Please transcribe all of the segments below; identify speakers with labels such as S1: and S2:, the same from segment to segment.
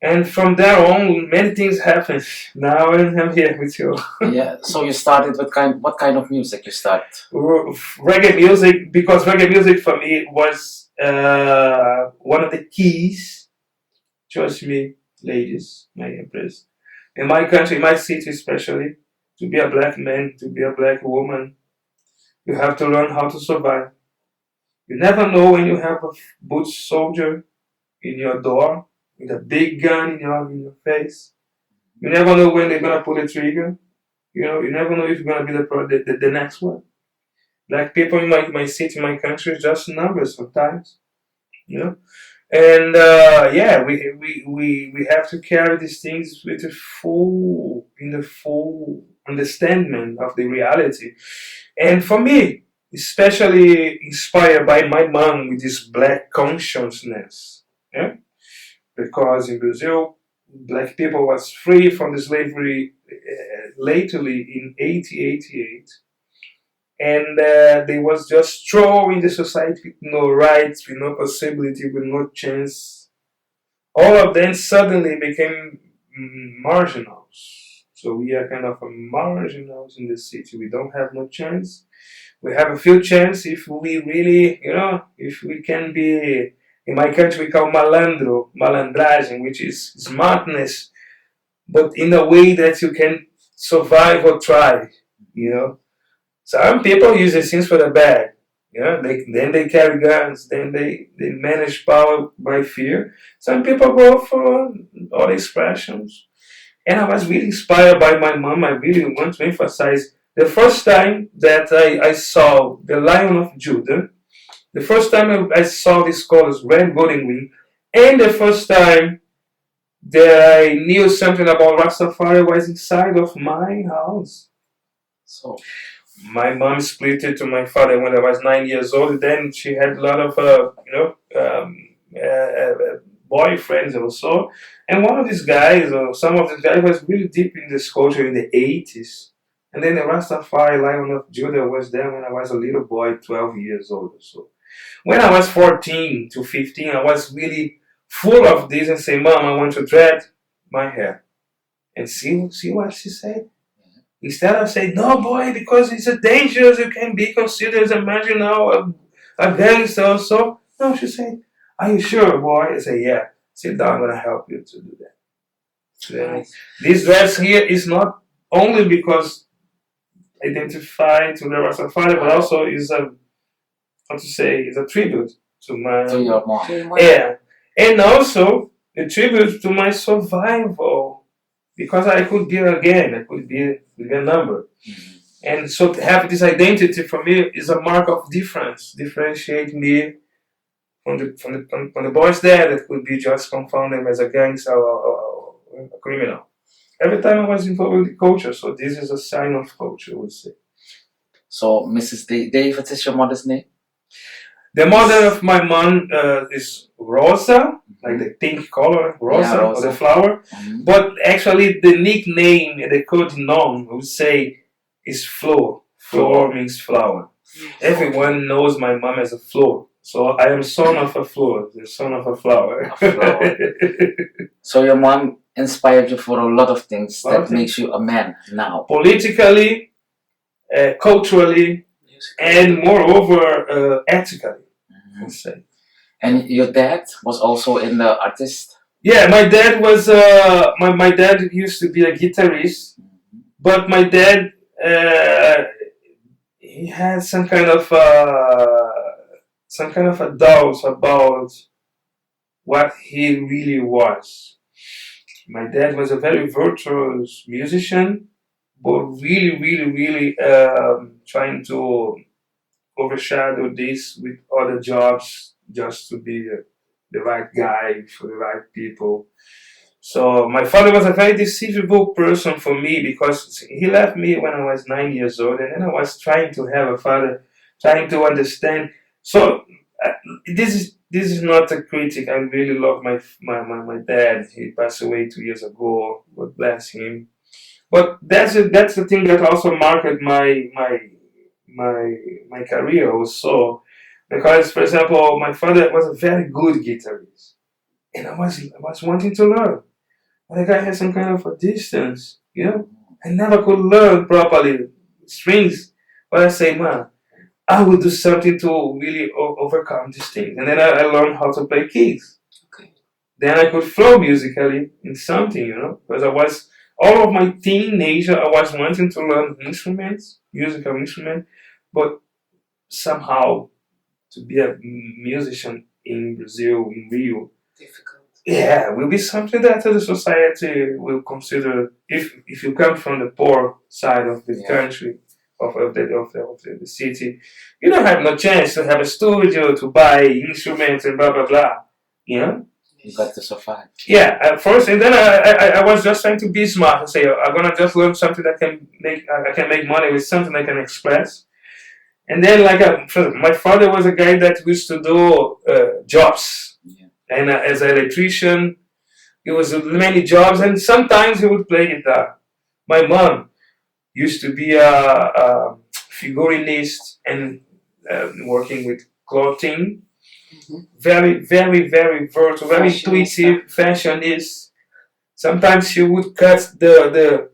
S1: And from there on, many things happened. Now I'm here with you.
S2: Yeah. So you started with what kind of music you start?
S1: Reggae music, because reggae music for me was one of the keys. Trust me, ladies, my empress. In my country, in my city especially, to be a black man, to be a black woman, you have to learn how to survive. You never know when you have a boot soldier in your door with a big gun in your face. You never know when they're gonna pull the trigger. You never know if you're gonna be the next one. Black people in my city, my country, is just numbers sometimes. You know, and yeah, we have to carry these things with the full understanding of the reality. And for me, especially inspired by my mom with this black consciousness. Yeah, because in Brazil, black people was free from the slavery lately in 1888, and they was just thrown in the society with no rights, with no possibility, with no chance. All of them suddenly became marginals. So we are kind of a marginals in the city. We don't have no chance. We have a few chance if we really, if we can be. In my country, we call malandro, malandragem, which is smartness, but in a way that you can survive or thrive. You know, some people use these things for the bad. Then they carry guns, then they manage power by fear. Some people go for all expressions. And I was really inspired by my mom. I really want to emphasize the first time that I saw the Lion of Judah, the first time I saw these colors, red, gold, and green, and the first time that I knew something about Rastafari was inside of my house.
S2: So
S1: My mom split it to my father when I was 9 years old. Then she had a lot of, boyfriends also. And one of these guys, or some of these guys, was really deep in this culture in the 80s. And then the Rastafari Lion of Judah was there when I was a little boy, 12 years old or so. When I was 14 to 15, I was really full of this and say, Mom, I want to dread my hair. And see what she said? Instead of saying, no, boy, because it's a dangerous, you can be considered as a marginal, a gangster or so. No, she said, are you sure, boy? I said, yeah. Sit down, I'm going to help you to do that. Then, this dress here is not only because identified to the Rastafari, but also is a tribute to
S2: to your mom.
S1: yeah. And also a tribute to my survival. Because I could be again, I could be a number.
S2: Mm-hmm.
S1: And so to have this identity for me is a mark of difference, differentiate me from the boys there that could be just confounded as a gangster or a criminal. Every time I was involved with the culture, so this is a sign of culture, I would say.
S2: So Mrs. Dave, what is your mother's name?
S1: The mother of my mom is Rosa, like the pink color, Rosa, or the flower.
S2: Mm-hmm.
S1: But actually, the nickname, the code known, I would say, is Flor. Flor means flower. Everyone knows my mom as a Flor. So I am son of a Flor, the son of a flower.
S2: A flower. So your mom inspired you for a lot of things that makes you a man now.
S1: Politically, culturally, and moreover, ethically, I would say.
S2: And your dad was also in the artist?
S1: Yeah, my dad was, my dad used to be a guitarist, but my dad, he had some kind of a doubt about what he really was. My dad was a very virtuous musician, but really trying to overshadow this with other jobs just to be the right guy for the right people. So my father was a very deceivable person for me because he left me when I was 9 years old, and then I was trying to have a father, trying to understand. So this is not a critic. I really love my dad. He passed away 2 years ago. God bless him. But that's the thing that also marked my career also, because for example my father was a very good guitarist, and I was wanting to learn. But the guy has some kind of a distance, you know. I never could learn properly strings. But I say, man, I will do something to really overcome this thing. And then I learned how to play keys.
S3: Okay.
S1: Then I could flow musically in something, you know, because I was all of my teenager I was wanting to learn instruments, musical instrument, but somehow to be a musician in Brazil, in Rio,
S3: Difficult.
S1: yeah, will be something that the society will consider if you come from the poor side of the country, of the city, you don't have no chance to have a studio to buy instruments and blah blah blah. You know?
S2: You got to survive.
S1: Yeah, at first, and then I was just trying to be smart and say I'm gonna just learn something that I can make money with, something I can express. And then my father was a guy that used to do jobs, and as an electrician, he was many jobs, and sometimes he would play guitar. My mom used to be a figurinist and working with clothing. Very, very, very versatile, very intuitive, fashionist. Sometimes she would cut the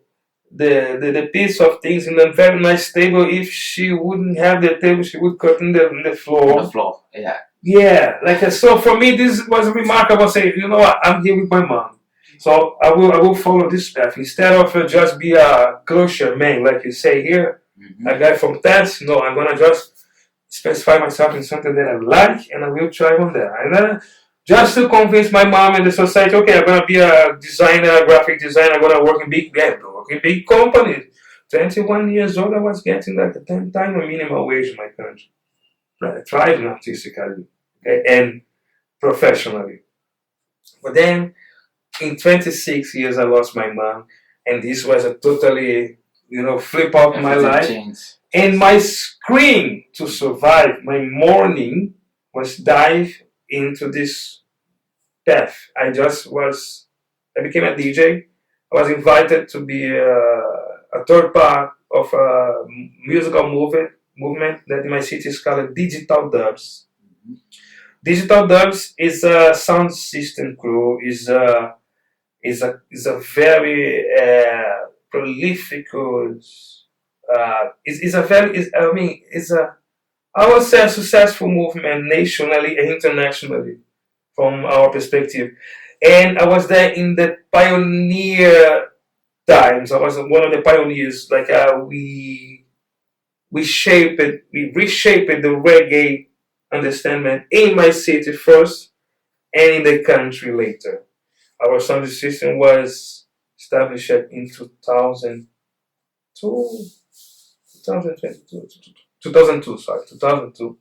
S1: piece of things in a very nice table. If she wouldn't have the table, she would cut in the floor.
S2: On the floor, yeah.
S1: Yeah, so for me this was remarkable. Say, you know what, I'm here with my mom, so I will follow this path instead of just be a crochet man, like you say here, a guy from test. No, I'm gonna just specify myself in something that I like, and I will try on there. And then just to convince my mom and the society, okay, I'm gonna be a designer, graphic designer. I'm gonna work in big companies. 21 years old, I was getting like a 10 times a minimum wage in my country. Thriving artistically, okay, and professionally. But then, in 26 years, I lost my mom, and this was a totally, flip up my life.
S2: Changed.
S1: And my scream to survive my morning was dive into this path. I became a DJ. I was invited to be a third part of a musical movement that in my city is called digital dubs. Digital dubs is a sound system crew, is a very prolific, I would say a successful movement nationally and internationally from our perspective. And I was there in the pioneer times. I was one of the pioneers. We reshaped the reggae understanding in my city first and in the country later. Our sound system was established in 2002, 2002.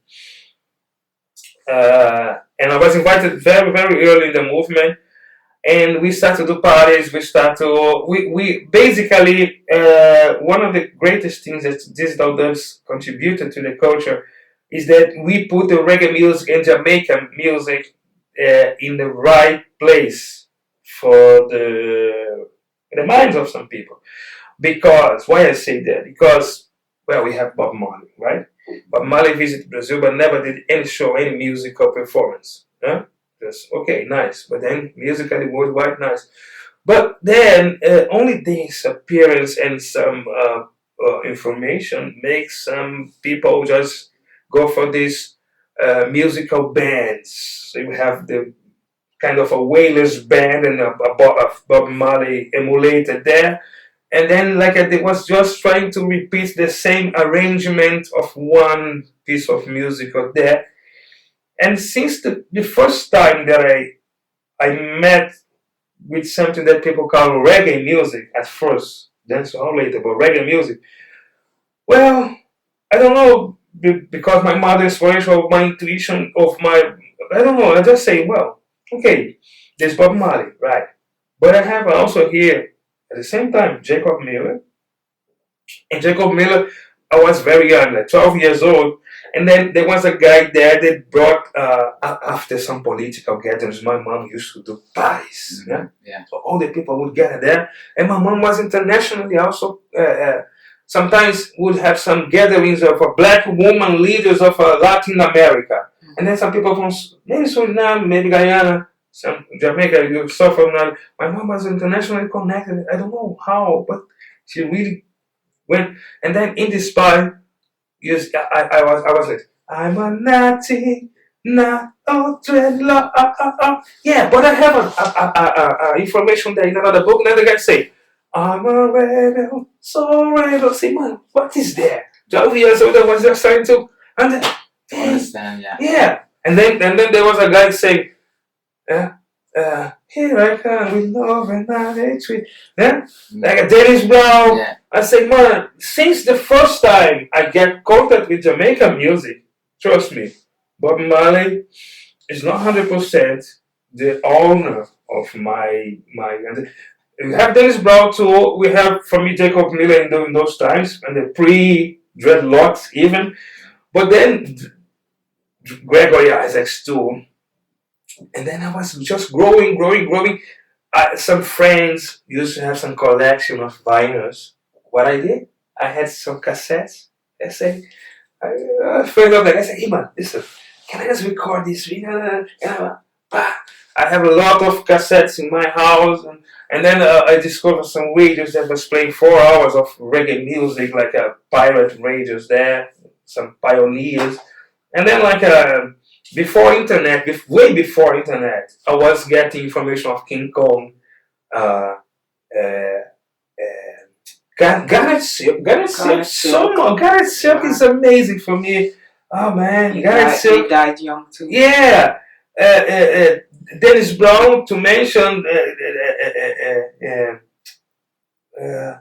S1: And I was invited very, very early in the movement, and we started to do parties. We basically, one of the greatest things that digital dubs contributed to the culture is that we put the reggae music and Jamaican music in the right place for the minds of some people. Because, why I say that? Because, well, we have Bob Marley, right? Bob Marley visited Brazil but never did any show, any musical performance. Huh? Just, okay, nice. But then musically worldwide, nice. But then only this appearance and some information makes some people just go for these musical bands. So you have the kind of a Wailers band and a Bob Marley emulated there. And then they was just trying to repeat the same arrangement of one piece of music out there. And since the first time that I met with something that people call reggae music at first, dancehall later, but reggae music, well, I don't know, because my mother's voice or my intuition I don't know, I just say, well, okay, there's Bob Marley, right? But I have also here, at the same time, Jacob Miller. And Jacob Miller, I was very young, 12 years old. And then there was a guy there that brought, after some political gatherings, my mom used to do parties. Yeah? So all the people would gather there. And my mom was internationally also, sometimes would have some gatherings of black woman leaders of Latin America. And then some people from maybe Suriname, maybe Guyana, some Jamaica, you suffer now. My mom was internationally connected. I don't know how, but she really went. And then in this part, yes, I was like, I'm a naughty, not a dreadlock. Yeah, but I have information there in another book. Another guy say, I'm a rebel, so rebel. Say, man, what is there? 12 years old, I was just trying to
S2: Understand? Yeah.
S1: yeah. And then there was a guy saying, yeah, here I come with love and not hatred. Yeah, like a Dennis Brown.
S2: Yeah.
S1: I say, man, since the first time I get contact with Jamaican music, trust me, Bob Marley is not 100% the owner of my. We have Dennis Brown too. We have from me Jacob Miller in those times and the pre dreadlocks even, but then Gregory Isaacs too. And then I was just growing. Some friends used to have some collection of vinyls. What I did, I had some cassettes. I say, a friend of that, I said, hey man, listen, can I just record this? I have a lot of cassettes in my house, and then I discovered some radios that was playing 4 hours of reggae music, like pirate radios there, some pioneers, and then like before internet, way before internet, I was getting information of King Kong, uh, uh, Garnet Silk. Garnet Silk is amazing for me. Oh man, Garnet Silk.
S3: He died young too.
S1: Yeah, Dennis Brown to mention,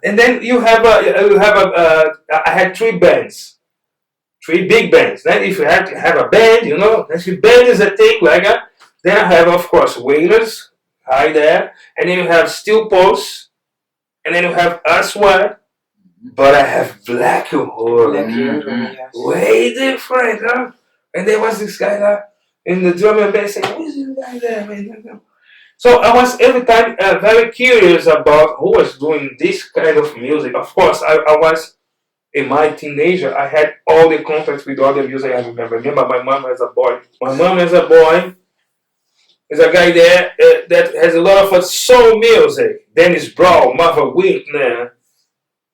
S1: and then I had three bands, three big bands. Then if you have to have a band, then band is a thing like that. Then I have of course Wailers, high there, and then you have Steel Pulse, and then you have Aswad, but I have Black Hole.
S3: Yes.
S1: Way different, huh? And there was this guy there in the drum and bass saying, who's this guy there, man? So I was every time very curious about who was doing this kind of music. Of course, I was in my teenager, I had all the contact with all the music I remember. Remember my mom as a boy. My mom as a boy is a guy there that has a lot of soul music. Dennis Brown, Martha Whitner,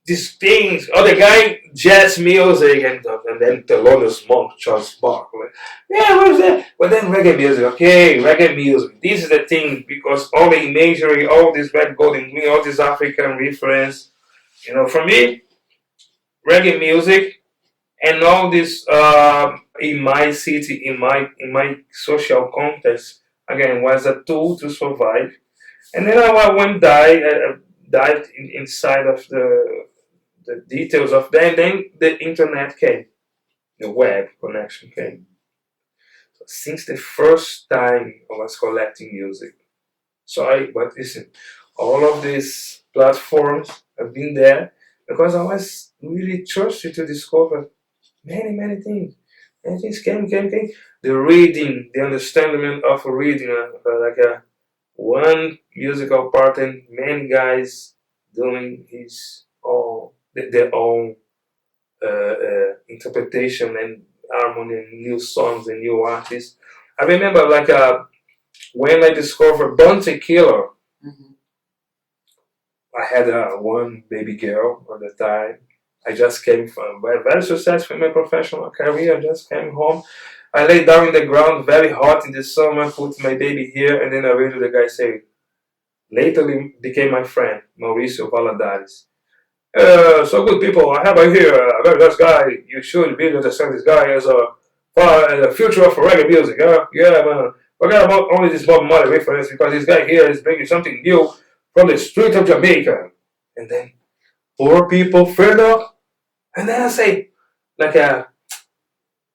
S1: these things. Other guy, jazz music, and then Thelonious Monk, Charles Barkley. Yeah, what's that? But then reggae music, okay, reggae music. This is the thing because all the imagery, all this red, gold, and green, all this African reference. For me, reggae music and all this in my city, in my social context, again was a tool to survive. And then I went dived inside of the details of that. And then the internet came, the web connection came. So since the first time I was collecting music, but listen, all of these platforms have been there because I was really thirsty to discover many things. Many things came. The reading, the understanding of reading, like one musical part and many guys doing their own interpretation and harmony and new songs and new artists. I remember like when I discovered Bounty Killer. I had one baby girl at the time. I just came from very successful in my professional career. I just came home. I lay down in the ground, very hot in the summer, put my baby here, and then I read the guy say, later he became my friend, Mauricio Valadares. So good people, I have here a very nice guy. You should really understand this guy as a future of reggae music. Yeah, man. Forget about only this Bob Marley reference because this guy here is bringing something new from the street of Jamaica. And then poor people fed up. And then I say, like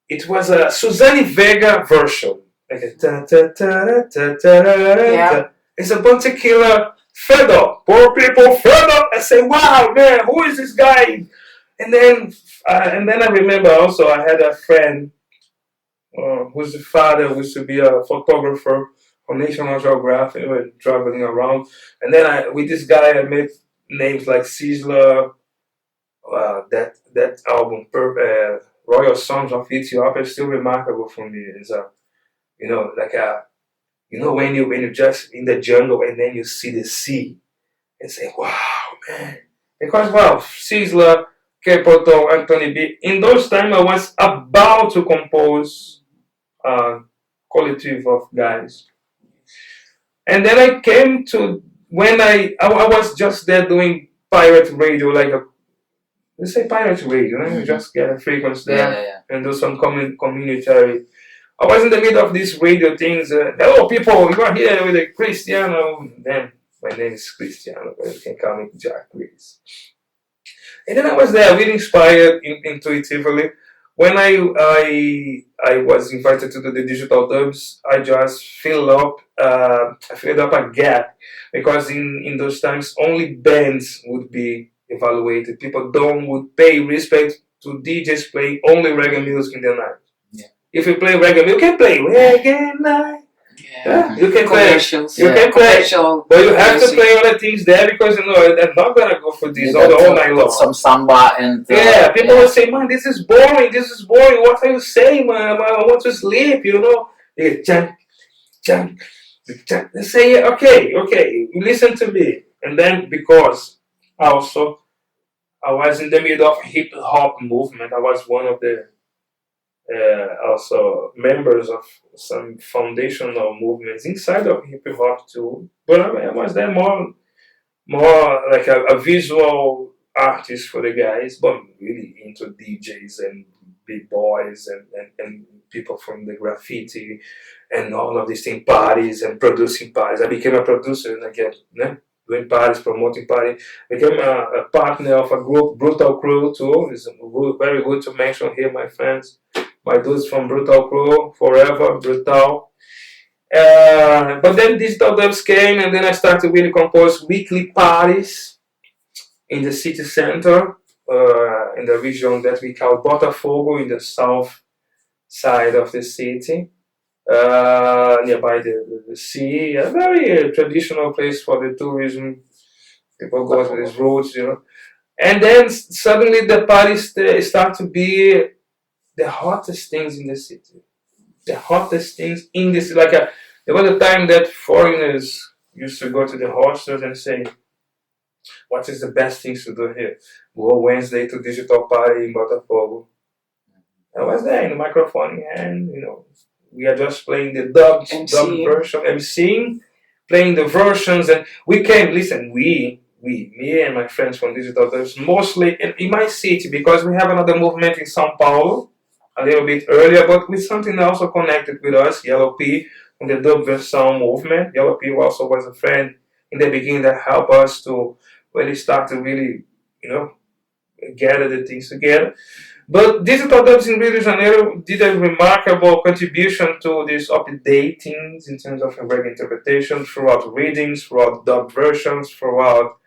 S1: it was a Suzanne Vega version. Like a ta ta ta ta ta ta. It's a bunch of killer fed up. Poor people fed up. I say, wow, man, who is this guy? And then I remember also I had a friend whose father used to be a photographer on National Geographic. We were traveling around. And then with this guy, I made names like Sizzler, that album, Royal Songs of Ethiopia, is still remarkable for me. It's You know, when you just in the jungle and then you see the sea and say, wow, man. Because, well, Sizzler, Capoto, Anthony B, in those times I was about to compose a collective of guys. And then I came to, when I was just there doing pirate radio, like let's say pirate radio, you just get a frequency there and do some communitary. I was in the middle of these radio things. Hello, people, you are here with a Cristiano. Then my name is Cristiano, but you can call me Jah Criss. And then I was there, really inspired intuitively. When I was invited to do the digital dubs, I just filled up a gap because in those times only bands would be evaluated. People would pay respect to DJs playing only reggae music in the night. Yeah. If you play reggae, you can play reggae night. Yeah. You can play. You can play, but you have to play other things there because you know they're not gonna go for this all night long.
S2: Some samba and
S1: people will say, "Man, this is boring. This is boring. What are you saying, man? I want to sleep." You know, jump. They say, "Okay, listen to me." And then because also I was in the middle of hip hop movement. I was one of the also members of some foundational movements inside of hip hop too. But I was there more like a visual artist for the guys, but really into DJs and big boys and people from the graffiti and all of these things, parties and producing parties. I became a producer and again, doing parties, promoting parties. Became a partner of a group, Brutal Crew too. It's very good to mention here, my friends. My dudes from Brutal Crew, forever, Brutal. But then digital dubs came and then I started to really compose weekly parties in the city center, in the region that we call Botafogo, in the south side of the city, nearby the sea. A very traditional place for the tourism. People go to these roads, you know. And then suddenly the parties start to be the hottest things in the city. The hottest things in this, there was a time that foreigners used to go to the hostels and say, what is the best things to do here? Go Wednesday to digital party in Botafogo. I was there in the microphone in hand, you know. We are just playing the dub version, MCing, playing the versions, and we came, listen, me and my friends from digital dubs, mostly in my city, because we have another movement in São Paulo, a little bit earlier, but with something also connected with us, Yellow P, from the dub version movement. Yellow P also was a friend in the beginning that helped us to really start to really, you know, gather the things together. But digital dubs in Rio de Janeiro did a remarkable contribution to these updatings in terms of reggae interpretation throughout readings, throughout dub versions, throughout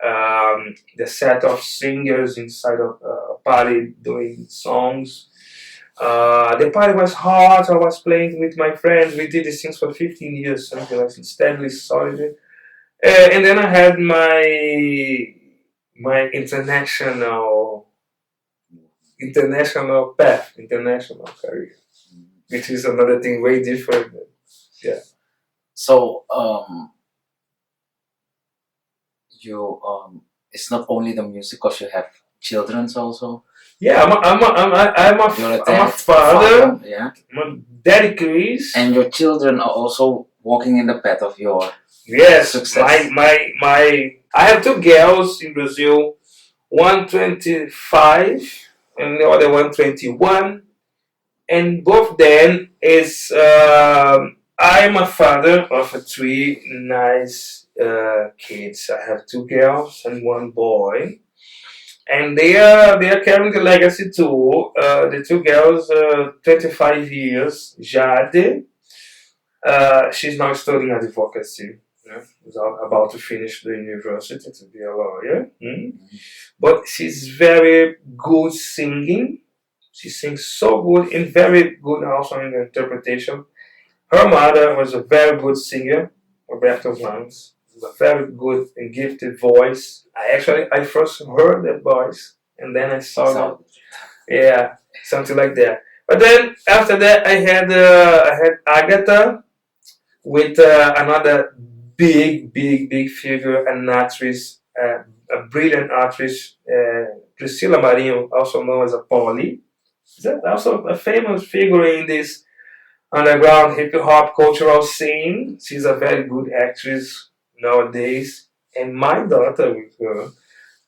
S1: the set of singers inside of a party doing songs. The party was hot. I was playing with my friends. We did these things for 15 years, something like steadily, solidly. And then I had my international path, international career, which is another thing way different. Yeah.
S2: So it's not only the music, because you have children also.
S1: Yeah, I'm a father.
S2: Yeah.
S1: I'm a daddy Criss.
S2: And your children are also walking in the path of your
S1: success. My I have two girls in Brazil, one 25 and the other one 21, and both them is I'm a father of three nice kids. I have two girls and one boy. And they are carrying the legacy too. The two girls, 25 years, Jade. She's now studying advocacy. She's about to finish the university to be a lawyer. But she's very good singing. She sings so good and very good also in the interpretation. Her mother was a very good singer, Roberto Vance. A very good and gifted voice. I first heard that voice and then I saw that. Yeah, something like that. But then after that I had Agatha, with another big figure, an actress, a brilliant actress, Priscila Marinho, also known as a Polly. Is also a famous figure in this underground hip hop cultural scene. She's a very good actress nowadays, and my daughter with her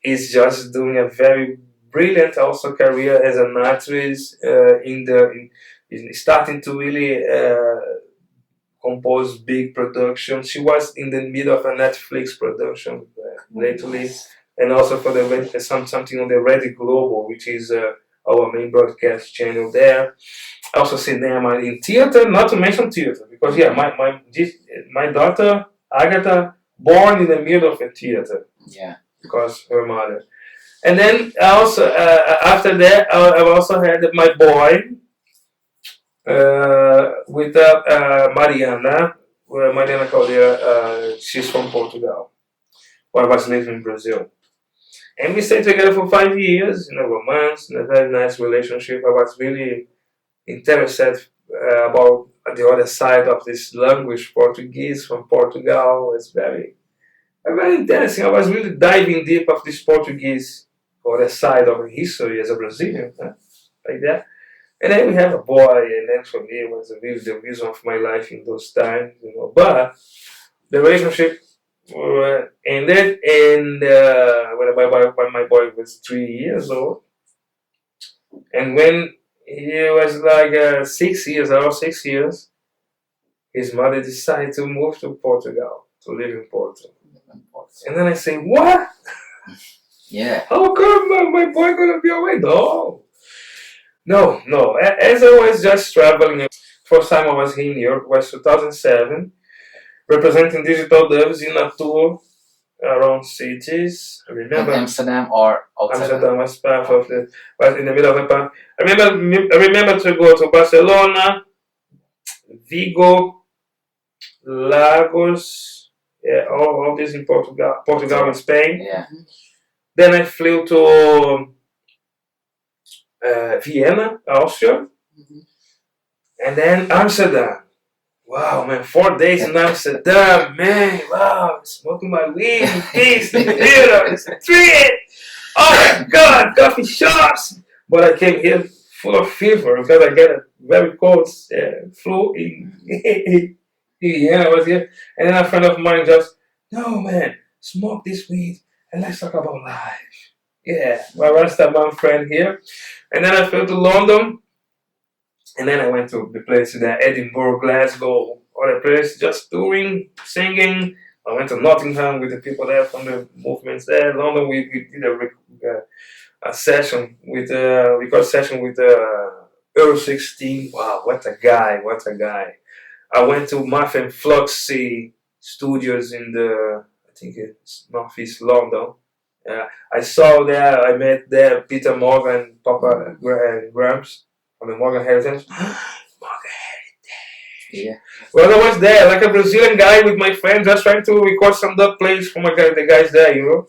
S1: is just doing a very brilliant also career as an actress in starting to really compose big productions. She was in the middle of a Netflix production lately, and also for the something on the Ready Global, which is our main broadcast channel there. Also cinema in theater, not to mention theater, because yeah, my daughter Agatha born in the middle of a theater.
S2: Yeah.
S1: Because her mother. And then also after that, I've also had my boy with Mariana, Mariana Caldeira. She's from Portugal. Well, I was living in Brazil. And we stayed together for 5 years in a romance, in a very nice relationship. I was really interested about the other side of this language, Portuguese from Portugal. It's very interesting. I was really diving deep of this Portuguese other side of history as a Brazilian, like that. And then we have a boy, and then for me it was really the reason of my life in those times, you know. But the relationship ended, and when my boy was 3 years old, and when he was like 6 years, around 6 years, his mother decided to move to Portugal, to live in Portugal. And then I say, what?
S2: Yeah.
S1: How come my boy gonna be away? No. As I was just traveling, first time I was here in New York was 2007, representing digital devs in a tour around cities. I remember
S2: In Amsterdam or outside?
S1: Amsterdam was part of the, was in the middle of the park. I remember to go to Barcelona, Vigo, Lagos, yeah, all this in Portugal and Spain.
S2: Yeah.
S1: Then I flew to Vienna, Austria, and then Amsterdam. Wow, man, 4 days in Amsterdam, man. Wow, smoking my weed in peace in the theater, in the street. Oh my God, coffee shops. But I came here full of fever because I get a very cold flu in Vienna. I was here, and then a friend of mine just, no, man, smoke this weed and let's talk about life. Yeah, my Rastaman friend here. And then I flew to London. And then I went to the places there, Edinburgh, Glasgow, other places, just touring, singing. I went to Nottingham with the people there from the movements there. London, we did a session with, record session with Earl 16. Wow, what a guy. I went to Muff and Fluxy Studios in I think it's Northeast London. I saw there, I met there Peter Morgan, Papa Grams from the Morgan Heritage. Morgan Heritage.
S2: Yeah.
S1: Well, I was there, like a Brazilian guy with my friend, just trying to record some dub plays for the guys there, you know.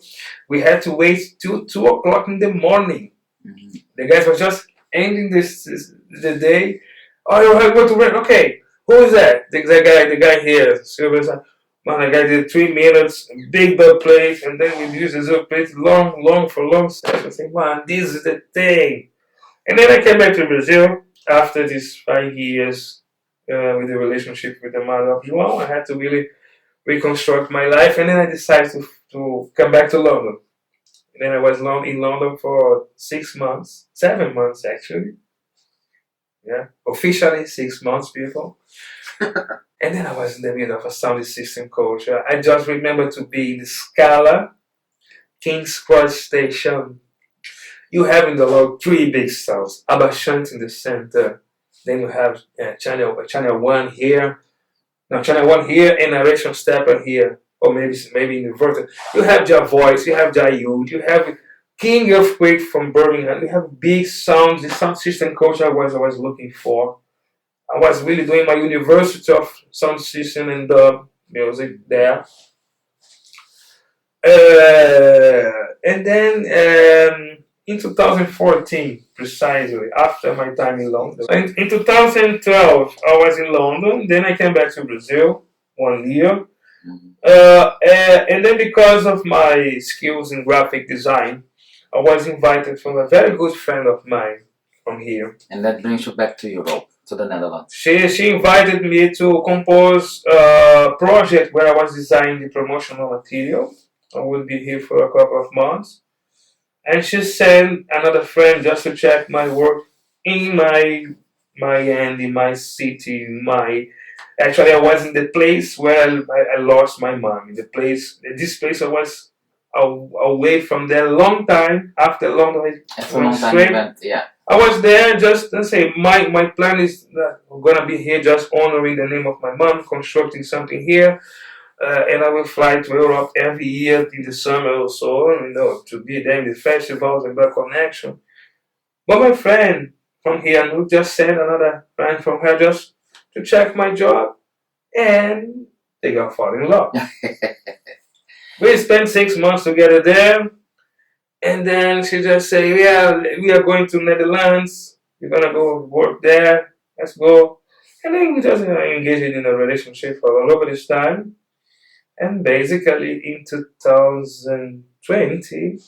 S1: We had to wait till 2 o'clock in the morning. Mm-hmm. The guys were just ending the day. Oh, you have to go to rent. Okay, who is that? The guy here. Silver. Man, the guy did 3 minutes, big dub plays, and then we used the dub plays long sessions. I say, man, this is the thing. And then I came back to Brazil after these 5 years with the relationship with the mother of João. I had to really reconstruct my life, and then I decided to come back to London. And then I was in London for 6 months, 7 months actually. Yeah, officially 6 months, people. And then I was in the middle of a sound system culture. I just remember to be in the Scala, King's Cross Station. You have in the log 3 big sounds, Abashant in the center. Then you have channel 1 here. Now channel 1 here and narration stepper here. Or maybe in the vertical. You have Jah Voice, you have Jah Youth, you have King Earthquake from Birmingham. You have big sounds, the sound system culture I was looking for. I was really doing my University of Sound System and dub music there. And then in 2014, precisely, after my time in London. In 2012, I was in London, then I came back to Brazil. 1 year.
S2: Mhm.
S1: And then because of my skills in graphic design, I was invited from a very good friend of mine from here.
S2: And that brings you back to Europe, to the Netherlands.
S1: She invited me to compose a project where I was designing the promotional material. I would be here for a couple of months. And she sent another friend just to check my work in my end, in my city, actually I was in the place where I lost my mom. In this place I was away from there a long time, after a long time.
S2: It's a long time you went, yeah.
S1: I was there just to say my plan is that I'm gonna be here just honoring the name of my mom, constructing something here, and I will fly to Europe every year in the summer or so, to be there in the festivals and build connection. But my friend from here who just sent another friend from her just to check my job, and they got fall in love. We spent 6 months together there. And then she just say, yeah, we are going to Netherlands. We're gonna go work there. Let's go. And then we just engaged in a relationship for a little bit of time. And basically in 2020,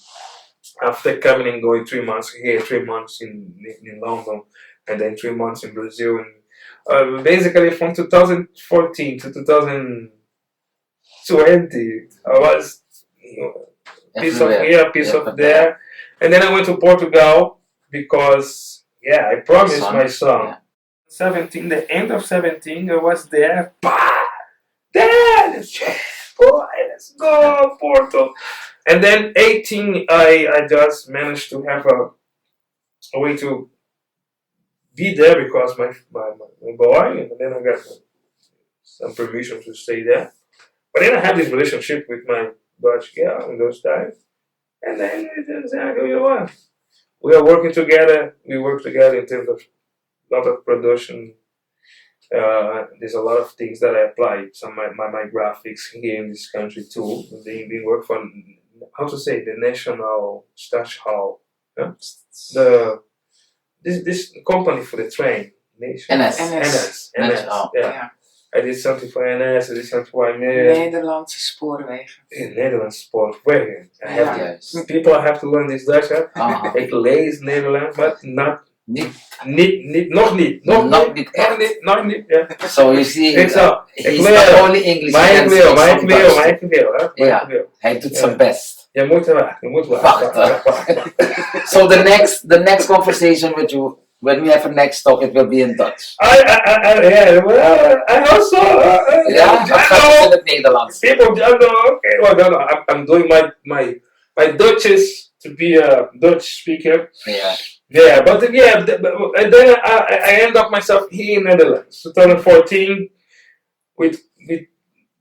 S1: after coming and going 3 months here, 3 months in London, and then 3 months in Brazil, and basically from 2014 to 2020, I was piece of here, piece of there. And then I went to Portugal because, I promised my son. Yeah. 17, the end of 17, I was there. There, boy, let's go, Porto. And then 18, I just managed to have a way to be there because my boy, and then I got some permission to stay there. But then I had this relationship with my Dutch girl in those times. And then we just said, you know what? We are working together. We work together in terms of a lot of production. There's a lot of things that I apply. Some of my graphics here in this country too. They work for, the National Stash Hall. Yeah? This company for the train. NS. Yeah. I did something for NS, I did something for
S3: Nederlandse spoorwegen.
S1: Nederlandse spoorwegen. People have to learn this Dutch. Ik lees Nederlands, but nog niet. Yeah.
S2: So you see,
S1: he's
S2: not only English.
S1: Maar ik wil.
S2: Hij doet zijn best.
S1: Je moet wachten.
S2: So the next conversation with you, when we have a next talk, it will be in Dutch.
S1: I also.
S2: I know. In het Nederlands.
S1: People don't know. Okay, well, I'm doing my Dutchest to be a Dutch speaker.
S2: Yeah.
S1: Yeah, but then I end up myself here in Netherlands, 2014, with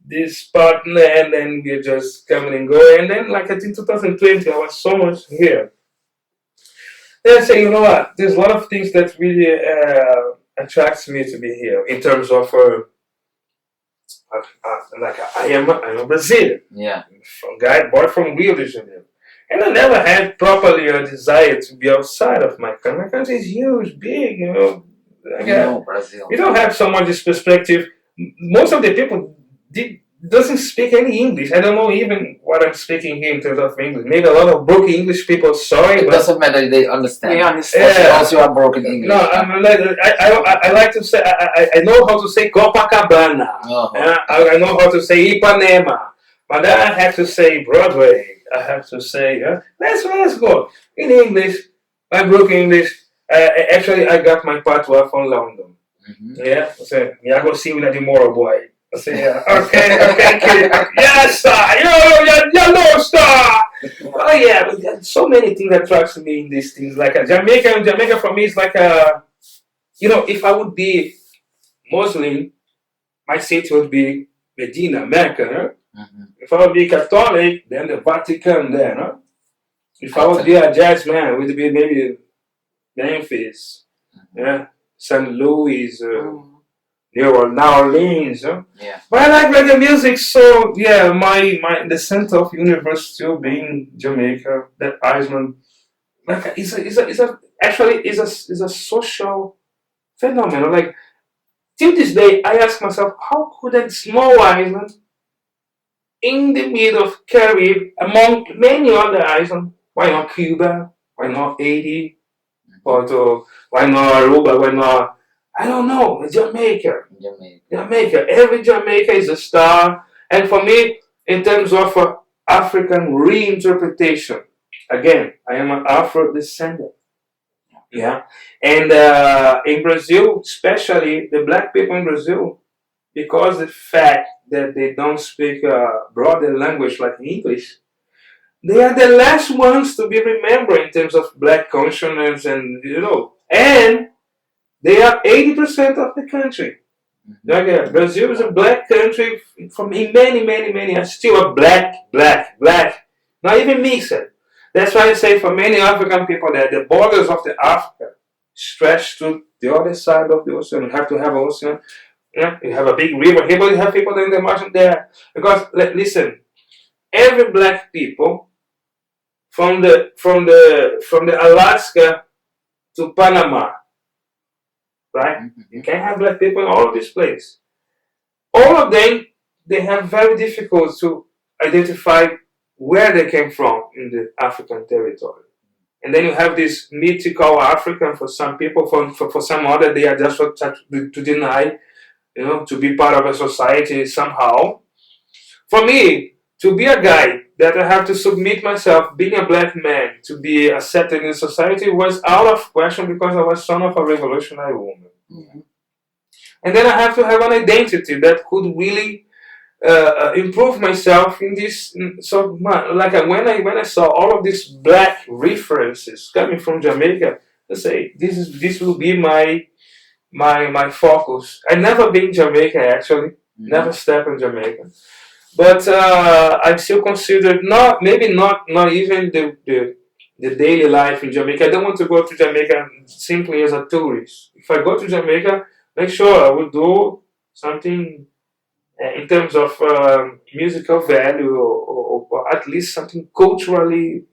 S1: this partner, and then we're just coming and going. And then, like I think 2020, I was so much here. Then I say, you know what? There's a lot of things that really attracts me to be here in terms of I am a Brazilian.
S2: Yeah.
S1: Boy from Rio de Janeiro. And I never had properly a desire to be outside of my country. My country is huge, big,
S2: Brazil.
S1: We don't have so much this perspective. Most of the people doesn't speak any English. I don't know even what I'm speaking here in terms of English. Maybe a lot of broken English people, sorry.
S2: It doesn't matter, they understand.
S3: They understand.
S2: Yeah. Also have broken English.
S1: No, I like to say, I know how to say Copacabana. I know how to say Ipanema. But then I have to say Broadway. I have to say, let's go. In English, my broken English. Actually, I got my patois from London.
S2: Mm-hmm.
S1: Yeah, I say, me I go see you tomorrow, boy. I say, yeah, okay, kid. Yes, sir. You know, star. Oh yeah, but there's so many things that attracts me in these things. Like Jamaica for me is like a, if I would be Muslim, my city would be Medina, Mecca. Huh?
S2: Mm-hmm.
S1: If I would be Catholic, then the Vatican there. Huh? If I would be a jazz man, it would be maybe Memphis, St. Louis, New Orleans.
S2: Yeah.
S1: But I like reggae music, so the center of universe still being Jamaica, that Iceland. Like is a social phenomenon. Like till this day, I ask myself, how could a small island in the middle of Caribbean, among many other islands, why not Cuba? Why not Haiti? Why not Aruba? Why not? I don't know. Jamaica. Jamaica. Every Jamaica is a star. And for me, in terms of African reinterpretation, again, I am an Afro descendant. Yeah. And in Brazil, especially the black people in Brazil, because the fact that they don't speak a broader language like English, they are the last ones to be remembered in terms of black consciousness, and and they are 80% of the country. Brazil is a black country from in many are still a black, not even mixed. That's why I say for many African people that the borders of the Africa stretch to the other side of the ocean. You have to have an ocean. You have a big river here, but you have people in the margin there. Because listen, every black people from the Alaska to Panama, right? You can have black people in all of these places. All of them, they have very difficult to identify where they came from in the African territory. And then you have this mythical African for some people, for some other, they are just to deny, to be part of a society somehow. For me, to be a guy that I have to submit myself, being a black man, to be accepted in society was out of question because I was son of a revolutionary woman. Mm-hmm. And then I have to have an identity that could really improve myself in this. So, like when I saw all of these black references coming from Jamaica, I say this will be my focus. I never been in Jamaica actually, never stepped in Jamaica, but I still consider not even the daily life in Jamaica. I don't want to go to Jamaica simply as a tourist. If I go to Jamaica, make sure I will do something in terms of musical value or at least something culturally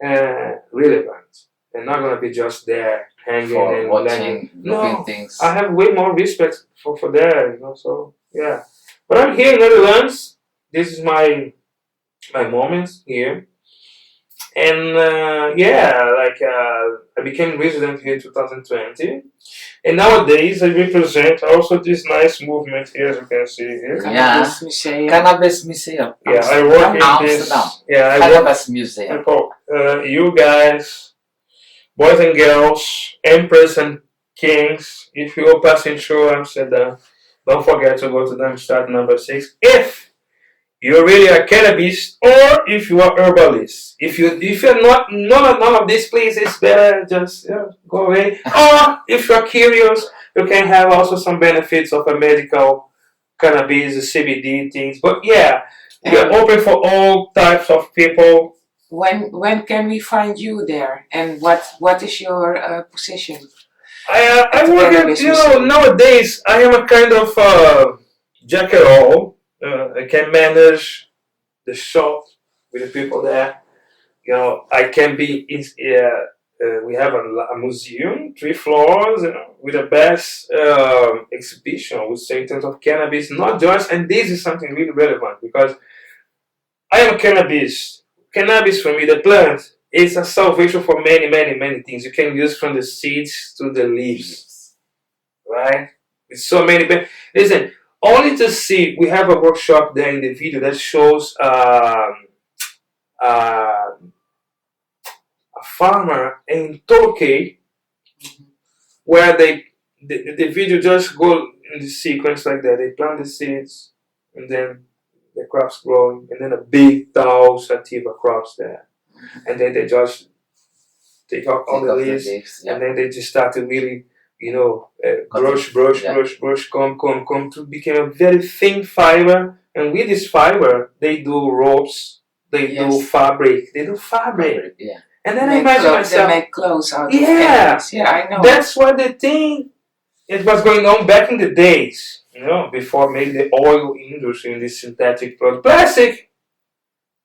S1: relevant. And not gonna be just there hanging
S2: For
S1: and
S2: watching, looking
S1: no,
S2: things.
S1: I have way more respect for there, So yeah. But I'm here in Netherlands. This is my moment here. And I became resident here in 2020. And nowadays I represent also this nice movement here, as you can see here.
S3: Cannabis Museum.
S2: Cannabis Museum.
S1: Yeah, I work in
S2: Amsterdam.
S1: this. Yeah, I work.
S2: Cannabis Museum.
S1: You guys, boys and girls, emperors and kings, if you're passing through Amsterdam, don't forget to go to them. Start number 6. If you're really a cannabis, or if you are herbalist. If you're not none of these places, better just go away. Or if you're curious, you can have also some benefits of a medical cannabis, CBD things. But yeah, we are open for all types of people.
S3: When can we find you there? And what is your position?
S1: I work at, nowadays I am a kind of jack at all. I can manage the shop with the people there. I can be in. We have a museum, 3 floors, with the best exhibition, I would say, in terms of cannabis. Not just, and this is something really relevant because I am a cannabis. Cannabis for me, the plant, is a salvation for many things. You can use from the seeds to the leaves, right? With so many. Listen. Only to see, we have a workshop there in the video that shows a farmer in Turkey where the video just go in the sequence like that. They plant the seeds and then the crops growing and then a big tall sativa crops there. And then they just take out all the leaves and then they just start to really brush, comb to become a very thin fiber. And with this fiber, they do ropes, they do fabric.
S3: Yeah.
S1: And then I imagine myself.
S3: They make clothes out of cannabis. Yeah, I know.
S1: That's what the thing, it was going on back in the days, before maybe the oil industry and this synthetic product.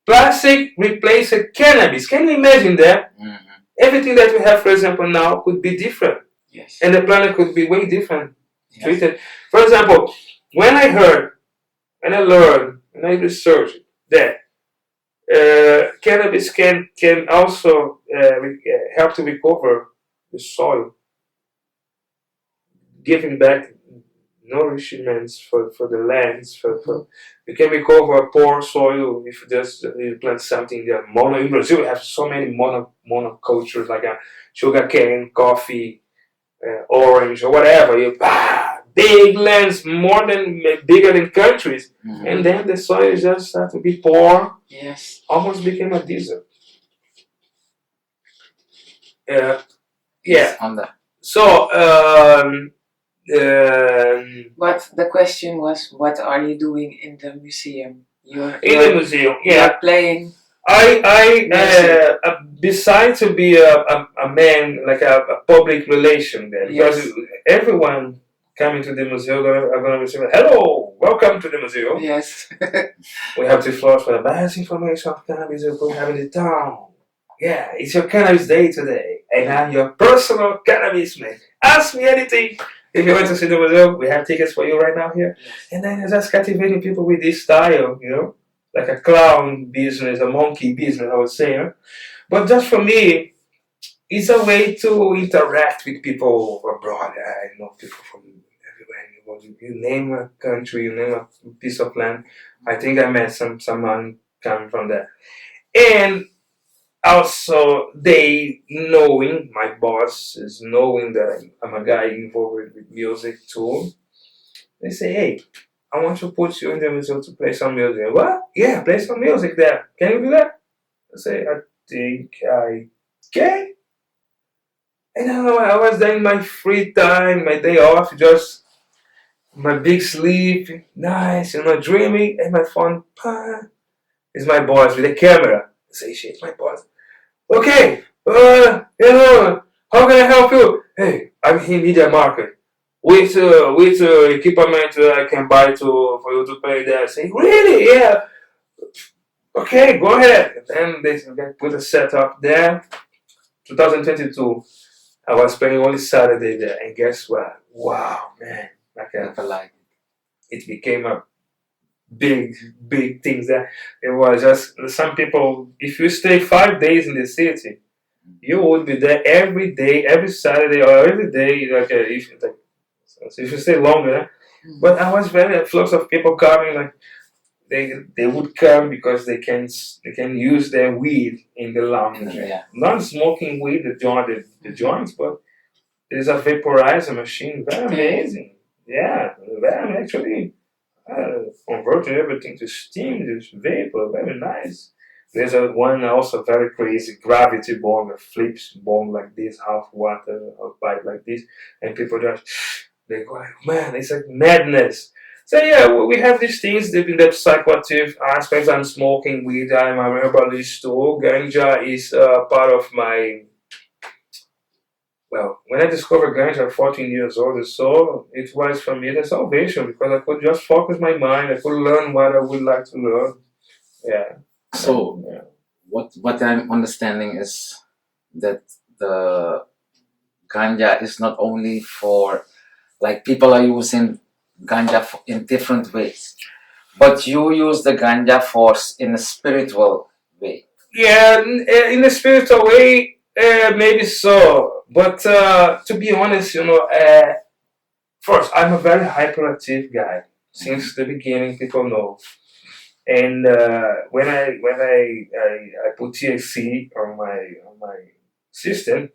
S1: Plastic replaced cannabis. Can you imagine that? Everything that we have, for example, now could be different.
S3: Yes.
S1: And the planet could be way different.
S2: Yes.
S1: treated. For example, when I heard and I learned and I researched that cannabis can also help to recover the soil, giving back nourishments for the lands. For you can recover poor soil if you plant something that mono. In Brazil, we have so many monocultures like sugar cane, coffee, orange, or whatever. Big lands, bigger than countries, and then the soil just started to be poor.
S3: Yes.
S1: Almost became a desert.
S2: Yes, on that.
S1: So.
S3: But the question was, what are you doing in the museum?
S1: In the museum,
S3: You're playing.
S1: Besides to be a man, like a public relation there, because everyone coming to the museum are going to say, hello, welcome to the museum.
S3: Yes.
S1: We have the floors for the best information of cannabis we have in the town. Yeah, it's your cannabis day today, and I'm your personal cannabis man. Ask me anything. If you want to see the museum, we have tickets for you right now here. And then you're just captivating people with this style, like a clown business, a monkey business, I would say. But just for me, it's a way to interact with people abroad. I know people from everywhere in the world. You name a country, you name a piece of land. I think I met someone coming from there. And also, they knowing, my boss is knowing that I'm a guy involved with music too. They say, hey, I want to put you in the museum to play some music. What? Yeah, play some music there. Can you do that? I say, I think I can. And I was there in my free time, my day off, just my big sleep, nice, dreaming, and my phone, it's my boss with the camera. I say, shit, my boss. Okay, how can I help you? Hey, I'm in media market. Which equipment I can buy for you to play there? I say, really? Yeah. Okay, go ahead. And they put a setup there. 2022. I was playing only Saturday there, and guess what? Wow, man! It became a big things there. It was just some people. If you stay 5 days in the city, you would be there every day, every Saturday or every day. If you stay longer. But I was very flux of people coming. Like they would come because they can use their weed in the lounge.
S2: Yeah.
S1: Not smoking weed, the joints, but there's a vaporizer machine. Very amazing. Yeah, very actually. Converting everything to steam, this vapor, very nice. There's one also very crazy gravity bomb that flips bomb like this, half water, half pipe like this, and people just they go like, man, it's like madness. So yeah, we have these things in the psychoactive aspects. I'm smoking weed. I'm a herbalist too. Ganja is part of my. Well, when I discovered ganja at 14 years old or so, it was for me the salvation because I could just focus my mind. I could learn what I would like to learn. Yeah.
S2: So, what I'm understanding is that the ganja is not only for, like, people are using ganja in different ways, but you use the ganja force in a spiritual way.
S1: Yeah, in a spiritual way, maybe so. But to be honest, first, I'm a very hyperactive guy. Since the beginning, people know. And when I put THC on my system,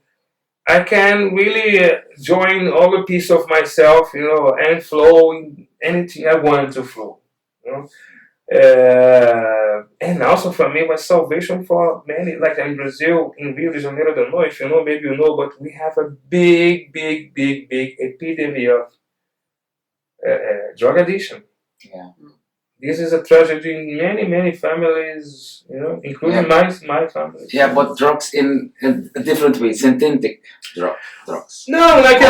S1: I can really join all the piece of myself, and flow in anything I want to flow. And also for me, was salvation for many. Like in Brazil, in Rio de Janeiro, I don't know if you know, maybe you know, but we have a big epidemic of drug addiction.
S2: Yeah.
S1: This is a tragedy in many families, including my family.
S2: Yeah, but drugs in a different way, synthetic drugs.
S1: No, like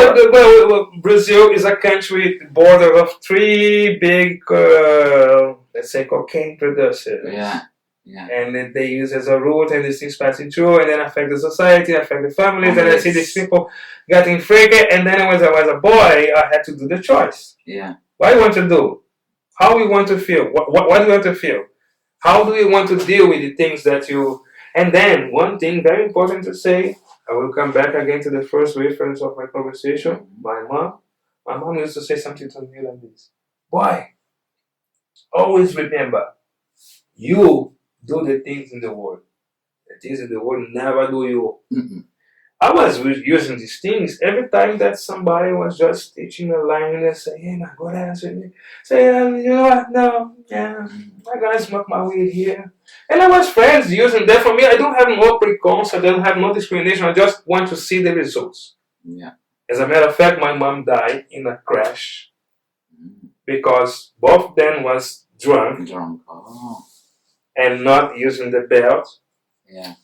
S1: Brazil is a country border of 3 big, let's say, cocaine producers.
S2: Yeah. Yeah.
S1: And they use as a root, and these things passing through, and then affect the society, affect the families, and I see these people getting freaky. And then when I was a boy, I had to do the choice.
S2: Yeah.
S1: What do you want to do? How we want to feel? What do you want to feel? How do you want to deal with the things that you? And then one thing very important to say. I will come back again to the first reference of my conversation. My mom. My mom used to say something to me like this: "Boy, always remember, you do the things in the world. The things in the world never do you."
S2: Mm-hmm.
S1: I was using these things every time that somebody was just teaching a line and say, "Hey, my God, answer me." Say, "You know what? No, yeah, I'm gonna smoke my weed here." And I was friends using that. For me, I don't have no preconcept, I don't have no discrimination. I just want to see the results.
S2: Yeah.
S1: As a matter of fact, my mom died in a crash because both of them was drunk
S2: Oh.
S1: and not using the belt.
S2: Yeah.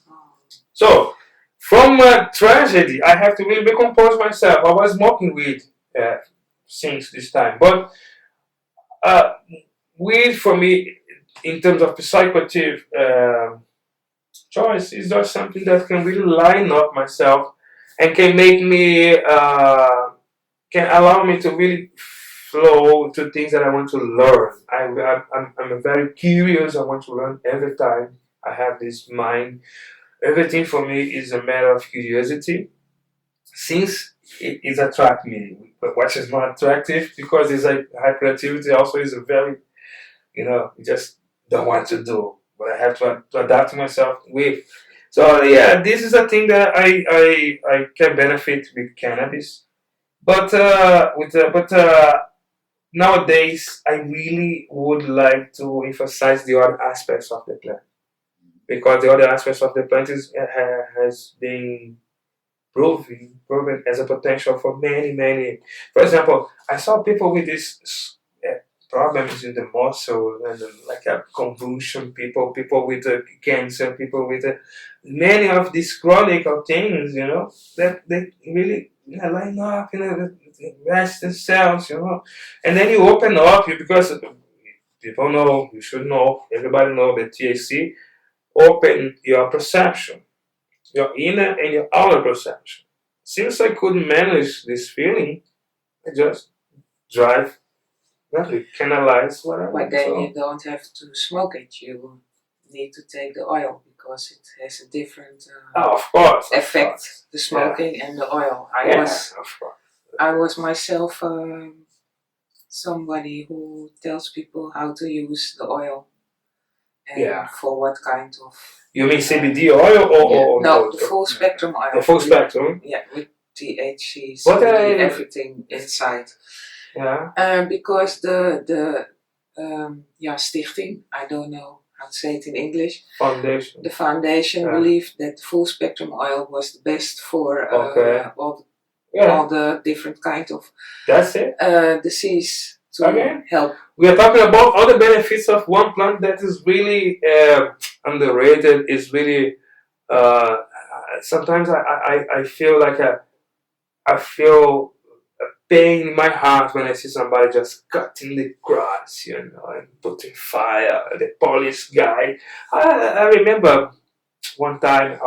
S1: So, from tragedy, I have to really recompose myself. I was smoking weed since this time, but weed for me, in terms of psychoactive choice, is not something that can really line up myself and can make me, can allow me to really flow to things that I want to learn. I'm very curious. I want to learn every time. I have this mind. Everything for me is a matter of curiosity. Since it is attract me, but what is not attractive because it's like hyperactivity also is a very, you just don't want to do, but I have to adapt myself with. So yeah, this is a thing that I can benefit with cannabis, but nowadays I really would like to emphasize the other aspects of the plant, because the other aspects of the plant has been proven as a potential for many. For example, I saw people with these problems in the muscle and like a convulsion, people with cancer, people with many of these chronic things, that they really line up, rest themselves, and then you open up, because people know, you should know, everybody know that THC open your perception, your inner and your outer perception. Since I couldn't manage this feeling, I just drive, really canalize whatever.
S3: But then
S1: So,
S3: you don't have to smoke it. You need to take the oil because it has a different
S1: of course,
S3: effect. The smoking and the oil. I was myself somebody who tells people how to use the oil and for what kind of.
S1: You mean CBD oil or
S3: no, the full spectrum oil.
S1: The full spectrum.
S3: Yeah, with THC,
S1: What
S3: everything inside.
S1: Yeah.
S3: Because the stichting, I don't know how to say it in English.
S1: Foundation.
S3: The foundation believed that full spectrum oil was the best for all the different kind of disease to help.
S1: We are talking about all the benefits of one plant that is really underrated. Is really sometimes I feel like I feel a pain in my heart when I see somebody just cutting the grass, and putting fire. The police guy. I remember one time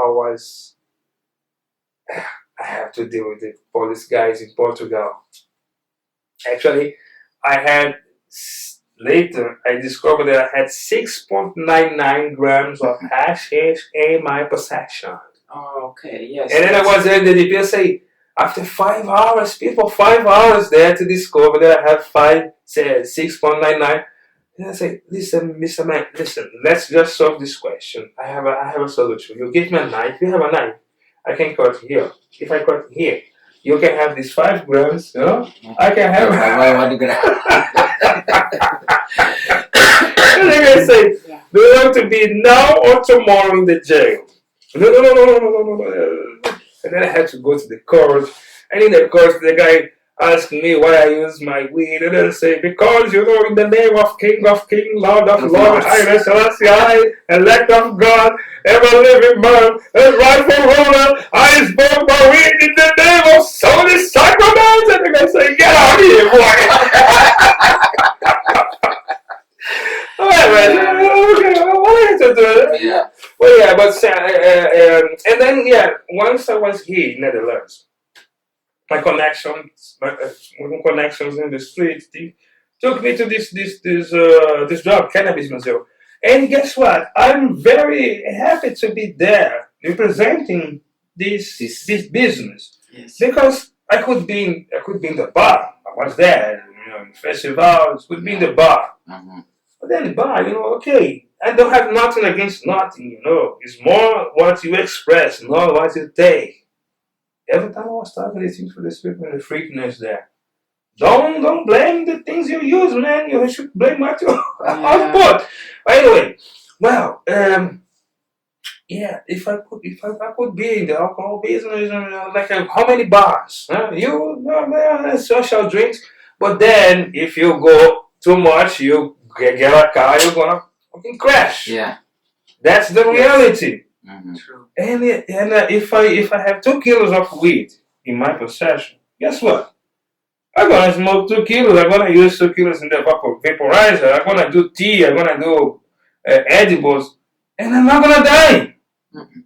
S1: I have to deal with the police guys in Portugal. Actually, later I discovered that I had 6.99 grams of hashish in my possession.
S3: Oh, okay, yes.
S1: And then I was there in the DP and say, after 5 hours, people, 5 hours there to discover that I have 6.99. And I say, listen, Mr. Man, listen, let's just solve this question. I have a solution. You give me a knife, you have a knife. I can cut here. If I cut here, you can have these 5 grams, I can have. And then I say, do you want to be now or tomorrow in the jail? No. And then I had to go to the court. And in the court, the guy asked me why I use my weed. And then I say, because, in the name of King of King, Lord of Lord, Haile Selassie, elect of God, ever living man, and rightful ruler, I smoke my weed in the name of Holy Sacrament. And the guy say, get out of here, boy. Okay, what I have to do?
S2: Yeah.
S1: Well, yeah, but and then once I was here in Netherlands, my connections in the street took me to this job, cannabis museum. And guess what? I'm very happy to be there representing this business.
S2: Yes.
S1: Because I could be in the bar. I was there, in festivals, could be in the bar.
S2: Mm-hmm.
S1: But then the bar, okay. I don't have nothing against nothing, It's more what you express, not what you take. Every time I was talking these things for the spirit and the freakiness there. Don't blame the things you use, man. You should blame what you output. Anyway, well, if I could be in the alcohol business, like how many bars? Social drinks. But then if you go too much, you get a car, you're gonna fucking crash.
S2: Yeah.
S1: That's the reality.
S2: Mm-hmm.
S1: True. And if I have 2 kilos of weed in my possession, guess what? I'm gonna smoke 2 kilos. I'm gonna use 2 kilos in the vaporizer. I'm gonna do tea. I'm gonna do edibles, and I'm not gonna die.
S2: Mm-hmm.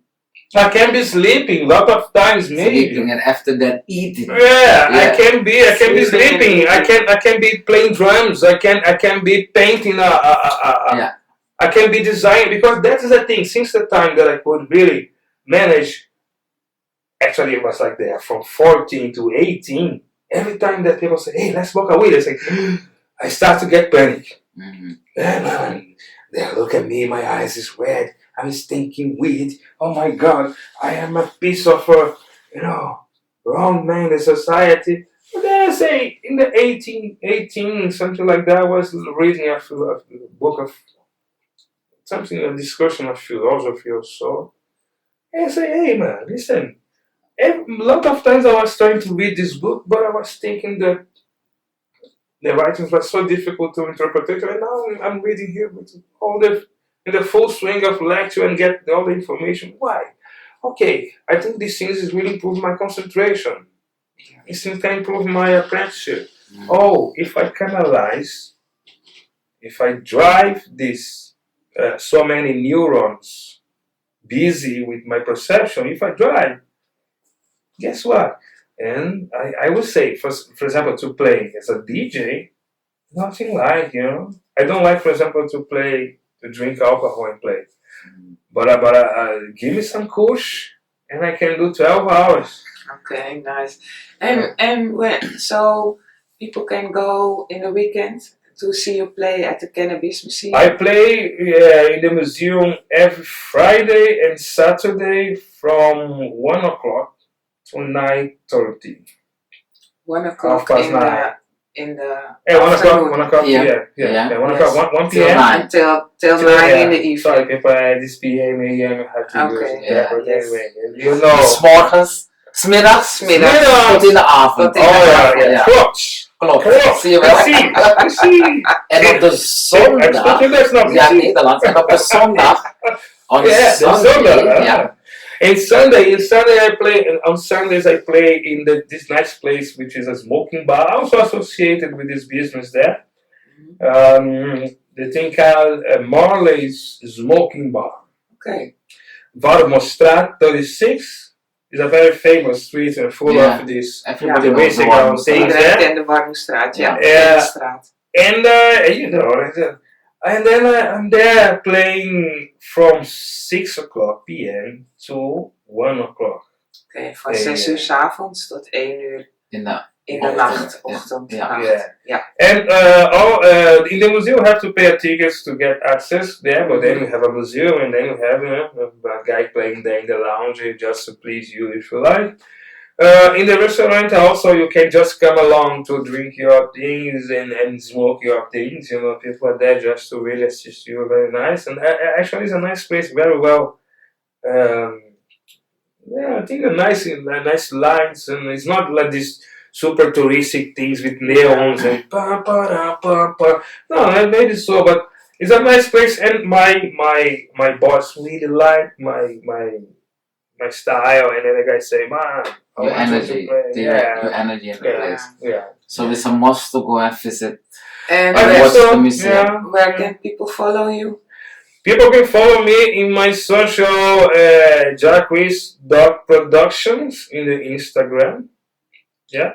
S1: I can be sleeping a lot of times, maybe.
S2: Sleeping, and after that eating.
S1: Yeah, I can be sleeping. I can be playing drums. I can be painting.
S2: Yeah.
S1: I can be designing, because that is the thing. Since the time that I could really manage, actually it was like that from 14 to 18. Every time that people say, "Hey, let's smoke a weed," I say, I start to get panic.
S2: Mm-hmm.
S1: Yeah, man. They look at me, my eyes is red. I'm stinking weed. Oh my God, I am a piece of, wrong man in society. But then I say, in the 18, something like that, I was reading a book of something, a discussion of philosophy or so. And I say, hey man, listen. A lot of times I was trying to read this book, but I was thinking that the writings were so difficult to interpret. And now I'm reading here with in the full swing of lecture and get all the information. Why? Okay, I think these things is really improve my concentration. These things can improve my apprenticeship. Oh, if I canalize, if I drive this so many neurons busy with my perception, if I drive, guess what? And I would say, for example, to play as a DJ, nothing like, I don't like, for example, to drink alcohol and play. But give me some kush and I can do 12 hours.
S3: Okay, nice. And so people can go in the weekend to see you play at the Cannabis Museum?
S1: I play in the museum every Friday and Saturday from 1 o'clock to 9:30.
S3: 1 o'clock in the
S1: 1 o'clock, 1 o'clock,
S2: Yeah.
S1: 1 o'clock, 1 p.m.
S3: Till 9 in the evening.
S1: Sorry, people, this PM, AM, have to use it.
S3: Yeah,
S1: But
S3: yes.
S1: anyway,
S2: 's morgens, 's middags, tot in de avond.
S3: Tot in de
S1: ja. Klopt.
S2: Klopt, zie je wel.
S1: Precies.
S2: En op de zondag, ja, Nederlands, en op de zondag, on Sunday, ja.
S1: And Sunday I play. And on Sundays I play in this nice place, which is a smoking bar, also associated with this business there. The thing called Marley's Smoking Bar.
S3: Okay.
S1: Warmoestraat 36 is a very famous street and full of this basic things there.
S3: Iedereen de Warmoestraat, ja.
S1: And and then I'm there playing from 6 o'clock p.m. to 1 o'clock.
S3: Okay, van 6 uur 's avonds tot 1 uur in de nacht, ochtend.
S1: Yeah. And in the museum you have to pay a ticket to get access there, but then you have a museum and then you have a guy playing there in the lounge just to please you if you like. In the restaurant also you can just come along to drink your things and smoke your things. People are there just to really assist you. Very nice. And actually it's a nice place, very well. I think nice lines, and it's not like this super touristic things with neons and No, maybe so, but it's a nice place, and my boss really liked my style, and then the guy say, "Man,
S2: your energy, your energy in the place."
S1: Yeah.
S2: So it's a must to go and visit.
S3: And
S2: watch the museum.
S3: where can people follow you?
S1: People can follow me in my social jahcriss.productions in the Instagram. Yeah.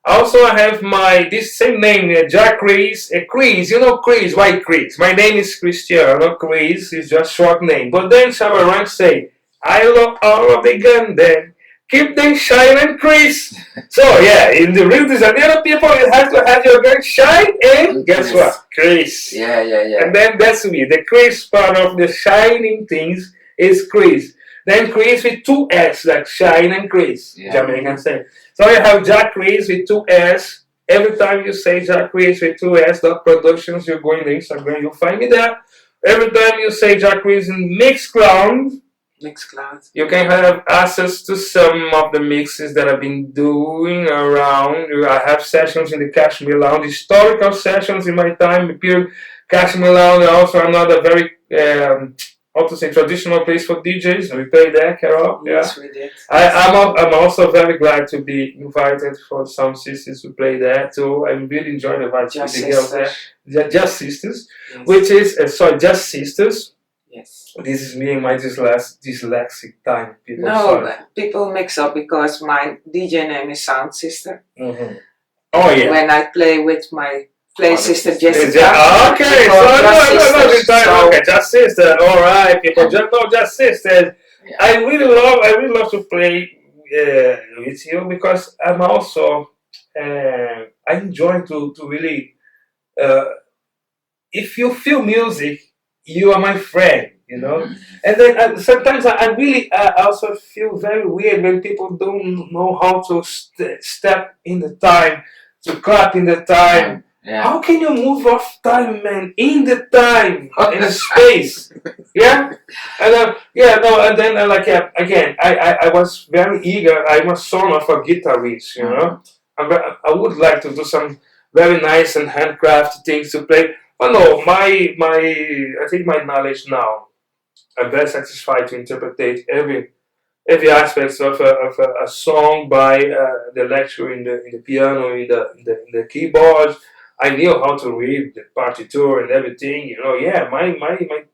S1: Also, I have my this same name, Jah Criss, Criss. You know Criss? Why Criss? My name is Cristiano. Criss is just short name. But then some around say, I love all of the gun then. Keep them shine and Criss. So yeah, in the Rio de Janeiro, people, you have to have your gun shine and guess what? Criss.
S2: Yeah, yeah, yeah.
S1: And then that's me. The Criss part of the shining things is Criss. Then Criss with two S, like shine and Criss.
S2: Yeah.
S1: Jamaican say. So you have Jah Criss with two S. Every time you say Jah Criss with two S, .productions, you go in the Instagram, you'll find me there. Every time you say Jah Criss in Mixcloud, you can have access to some of the mixes that I've been doing around. I have sessions in the Kashmir Lounge, historical sessions in my time period. Kashmir Lounge, also another very how to say traditional place for DJs. We play there, Carol.
S3: Yes, we did.
S1: I'm also very glad to be invited for some sisters to play there too. I'm really enjoying the vibes with the girls there. They're Just Sisters,
S3: Yes.
S1: which is Just Sisters.
S3: Yes.
S1: This is me and my dyslexic time. People,
S3: No,
S1: sorry.
S3: people mix up because my DJ name is Sound Sister.
S1: Mhm. Oh yeah.
S3: When I play with my play sister
S1: Okay,
S3: Jessica.
S1: okay,
S3: because
S1: so
S3: Just Sisters, so-
S1: okay, Just Sister. All right, people, Just Sisters.
S2: Yeah.
S1: I really love to play with you because I'm also I enjoy to really uh, if you feel music, you are my friend, you know.
S2: Mhm.
S1: And then sometimes I really also feel very weird when people don't know how to step in the time, to clap in the time.
S2: Yeah.
S1: How can you move off time, man? In the time, in the space, yeah. And and then like again, I was very eager. I'm a son of a guitarist, you know. I would like to do some very nice and handcrafted things to play. But no, I think my knowledge now, I'm very satisfied to interpret every aspect of a song by the lecturer in the piano, in the keyboard. I knew how to read the partiture and everything, you know. Yeah, my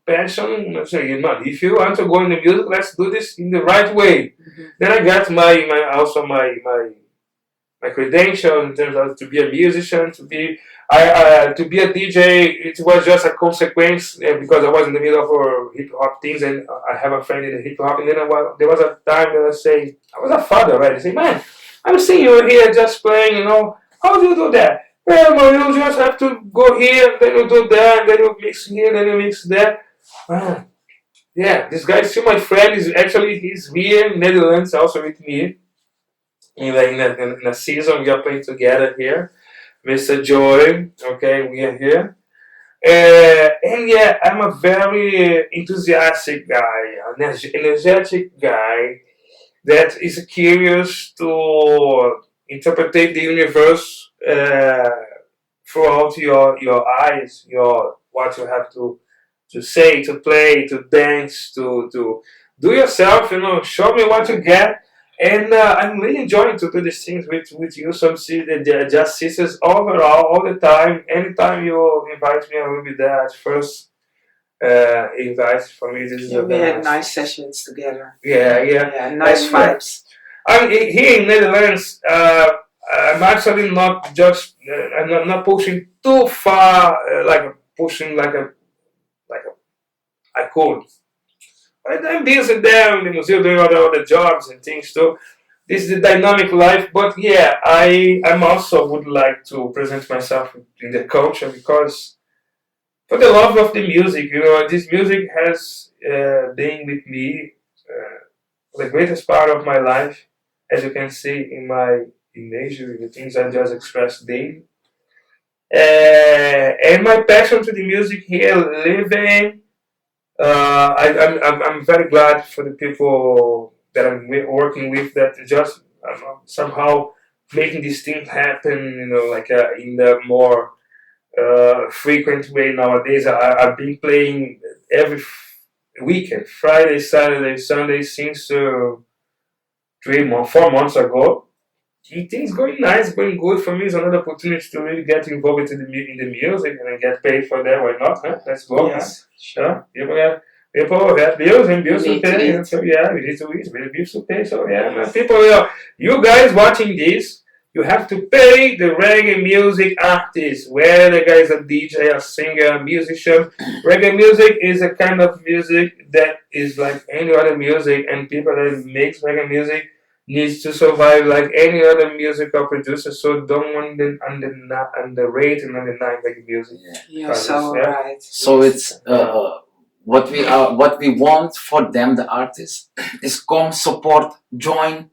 S1: passion. I say, you know, if you want to go in the music, let's do this in the right way. Then I got my credentials in terms of to be a musician, to be a DJ. It was just a consequence because I was in the middle of hip hop things, and I have a friend in the hip hop. And then there was a time that I was a father, right? I say, man, I'm seeing you here just playing. You know, how do you do that? Well, man, you just have to go here, then you do that, then you mix here, then you mix there. Man, yeah, this guy is still my friend. He's here in Netherlands also with me. In a season we are playing together here, Mr. Joy. Okay, we are here, and yeah, I'm a very enthusiastic guy, energetic guy that is curious to interpret the universe throughout your eyes, your what you have to say, to play, to dance, to do yourself. You know, show me what you get. And I'm really enjoying to do these things with you. Some see the Just Sisters overall, all the time. Anytime you invite me, I will be there at first. Invite for me. This is
S3: Yeah,
S1: a
S3: we
S1: very
S3: had nice sessions together.
S1: Yeah.
S3: Yeah, nice vibes.
S1: I'm here in Netherlands. I'm actually not just. I'm not pushing too far. Pushing like a. I could. I'm busy there in the museum doing other jobs and things too. This is the dynamic life, but yeah, I'm also would like to present myself in the culture because for the love of the music, you know, this music has been with me the greatest part of my life, as you can see in my image, the things I just expressed daily. And my passion to the music here, living. I'm very glad for the people that I'm working with that just somehow making this thing happen, you know, like in the more frequent way nowadays. I've been playing every weekend, Friday, Saturday, Sunday, since 4 months ago. things going nice, going good for me. It's another opportunity to really get involved in the music and get paid for that. Why not? Huh? Let's go, man.
S3: Yes.
S1: Sure. People have bills and bills
S3: We
S1: to
S3: need to
S1: pay.
S3: eat.
S1: So yeah, we need to eat. We have bills to pay. So yeah, man. People, you guys watching this, you have to pay the reggae music artist. Whether the guy is a DJ, a singer, a musician. Reggae music is a kind of music that is like any other music, and people that makes reggae music needs to survive like any other musical producer. So don't underrate and undermine reggae music.
S3: You're so right.
S2: So it's what we want for them, the artists, is come support, join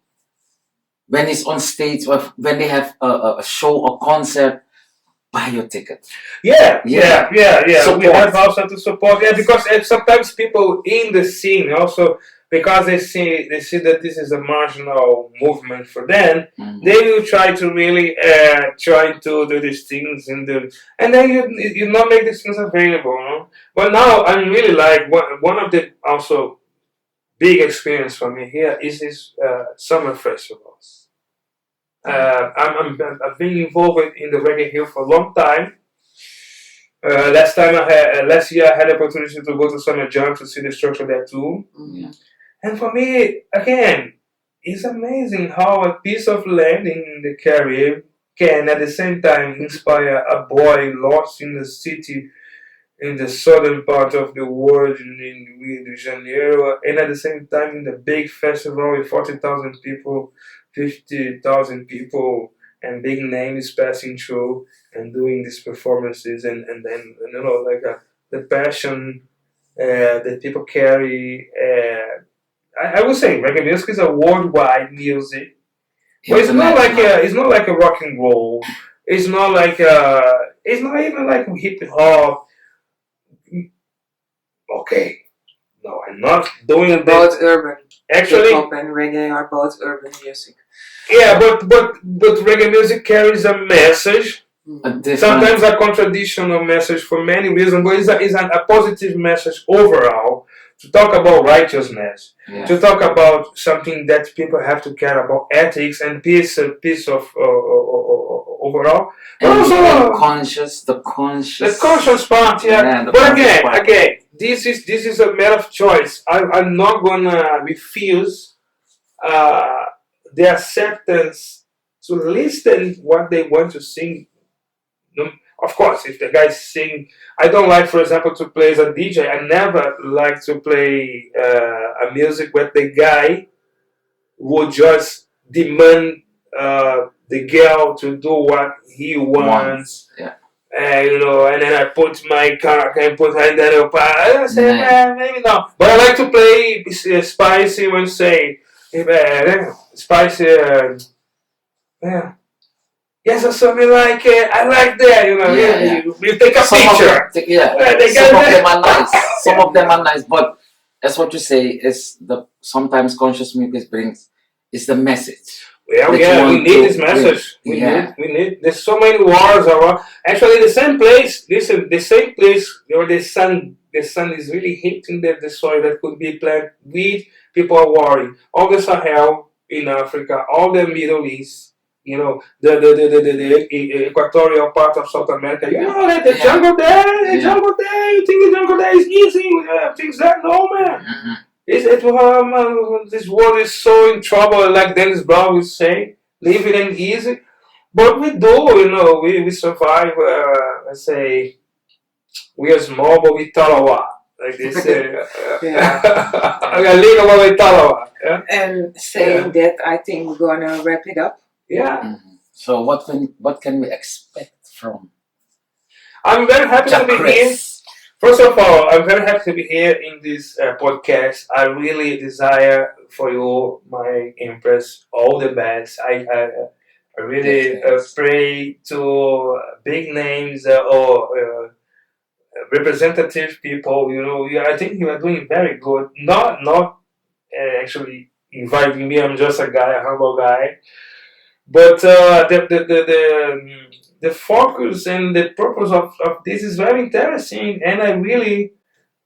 S2: when he's on stage or when they have a show or concert. Buy your ticket.
S1: Yeah.
S2: Support.
S1: We have also to support. Yeah, because sometimes people in the scene also, because they see that this is a marginal movement for them, they will try to really try to do these things and then you not make these things available. No? But now I'm really like one of the also big experience for me here is this summer festivals. I've been involved in the reggae hill for a long time. Last year I had the opportunity to go to Summer Jam to see the structure there too.
S3: Mm-hmm.
S1: And for me, again, it's amazing how a piece of land in the Caribbean can at the same time inspire a boy lost in the city in the southern part of the world in Rio de Janeiro, and at the same time in the big festival with 40,000 people, 50,000 people, and big names passing through and doing these performances, and then like the passion that people carry. I would say reggae music is a worldwide music, but it's not like a rock and roll. It's not even like hip hop. Okay, no, I'm not doing it.
S3: Both urban.
S1: Actually,
S3: Hip hop and reggae are both urban music.
S1: yeah, but reggae music carries a message. Sometimes a contradictional message for many reasons, but it's a positive message overall. To talk about righteousness, to talk about something that people have to care about, ethics and peace of overall.
S2: And
S1: also
S2: the conscious
S1: part, yeah. But again, this is a matter of choice. I'm not gonna refuse the acceptance to listen what they want to sing. Of course, if the guys sing, I don't like, for example, to play as a DJ. I never like to play a music where the guy would just demand the girl to do what he wants.
S2: Yeah.
S1: And then I put my car and put her in that I say, maybe not. But I like to play spicy when say, spicy, yeah. Yes, or something like I like that, you take a picture.
S2: Some of them are nice. Some of them are nice, but that's what you say is the sometimes conscious music brings is the message.
S1: Yeah, we need this message. We need. There's so many wars around. Actually, the same place. Listen, the same place where the sun is really hitting the soil that could be planted. People are worried. All the Sahel in Africa, all the Middle East. The equatorial part of South America. The jungle there, the jungle there. You think the jungle there is easy? Things that no, man. This world is so in trouble, like Dennis Brown would say. Living ain't easy, but we do. We survive. Let's say we are small, but we talawa, like they say. We are little, but we talawa.
S3: And saying that, I think we're gonna wrap it up.
S1: Yeah.
S2: So what can we expect from?
S1: I'm very happy to be here. First of all, I'm very happy to be here in this podcast. I really desire for you, my Empress, all the best. I really pray to big names or representative people. I think you are doing very good. Not actually inviting me. I'm just a guy, a humble guy. But the focus and the purpose of this is very interesting, and I really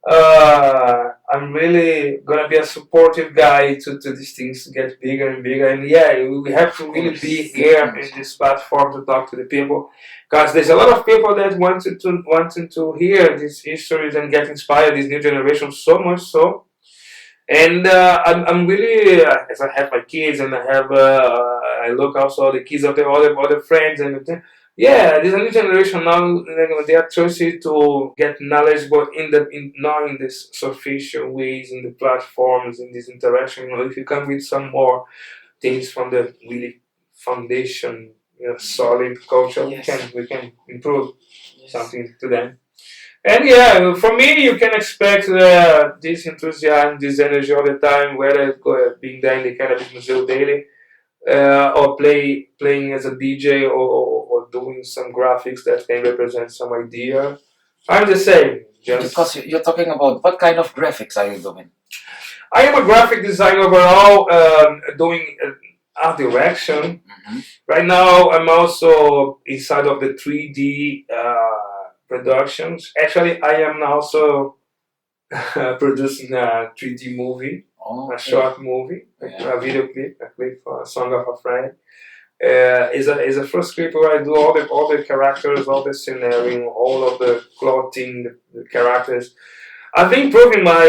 S1: I'm really gonna be a supportive guy to these things to get bigger and bigger. And yeah, we have to really be here in this platform to talk to the people, because there's a lot of people that wanting to hear these histories and get inspired. This new generation so much so. And I'm really, as I have my kids and I look also at the kids of the other friends and everything. Yeah, there's a new generation now. They are thirsty to get knowledge, but not in this superficial ways, in the platforms, in this interaction. If you come with some more things from the really foundation, solid culture,
S3: Yes.
S1: we can improve something to them. And yeah, for me, you can expect this enthusiasm, this energy all the time, whether being there in the Cannabis Museum daily, or playing as a DJ, or doing some graphics that can represent some idea. I'm the same.
S2: Because you're talking about what kind of graphics are you doing?
S1: I am a graphic designer overall, doing art direction. Right now, I'm also inside of the 3D productions. Actually, I am also producing a 3D movie, a short movie, a video clip, a clip for a song of a friend. Is a first clip where I do all the characters, all the scenario, all of the clothing, the characters. I've been improving my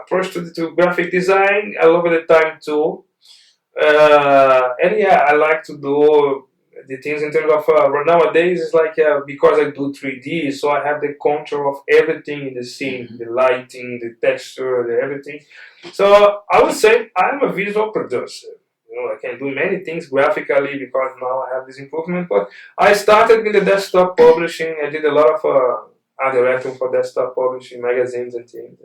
S1: approach to graphic design a lot of the time too. And yeah, I like to do the things in terms of nowadays it's like because I do 3D, so I have the control of everything in the scene, the lighting, the texture, the everything. So I would say I'm a visual producer. I can do many things graphically because now I have this improvement. But I started with the desktop publishing. I did a lot of art directing for desktop publishing, magazines and things.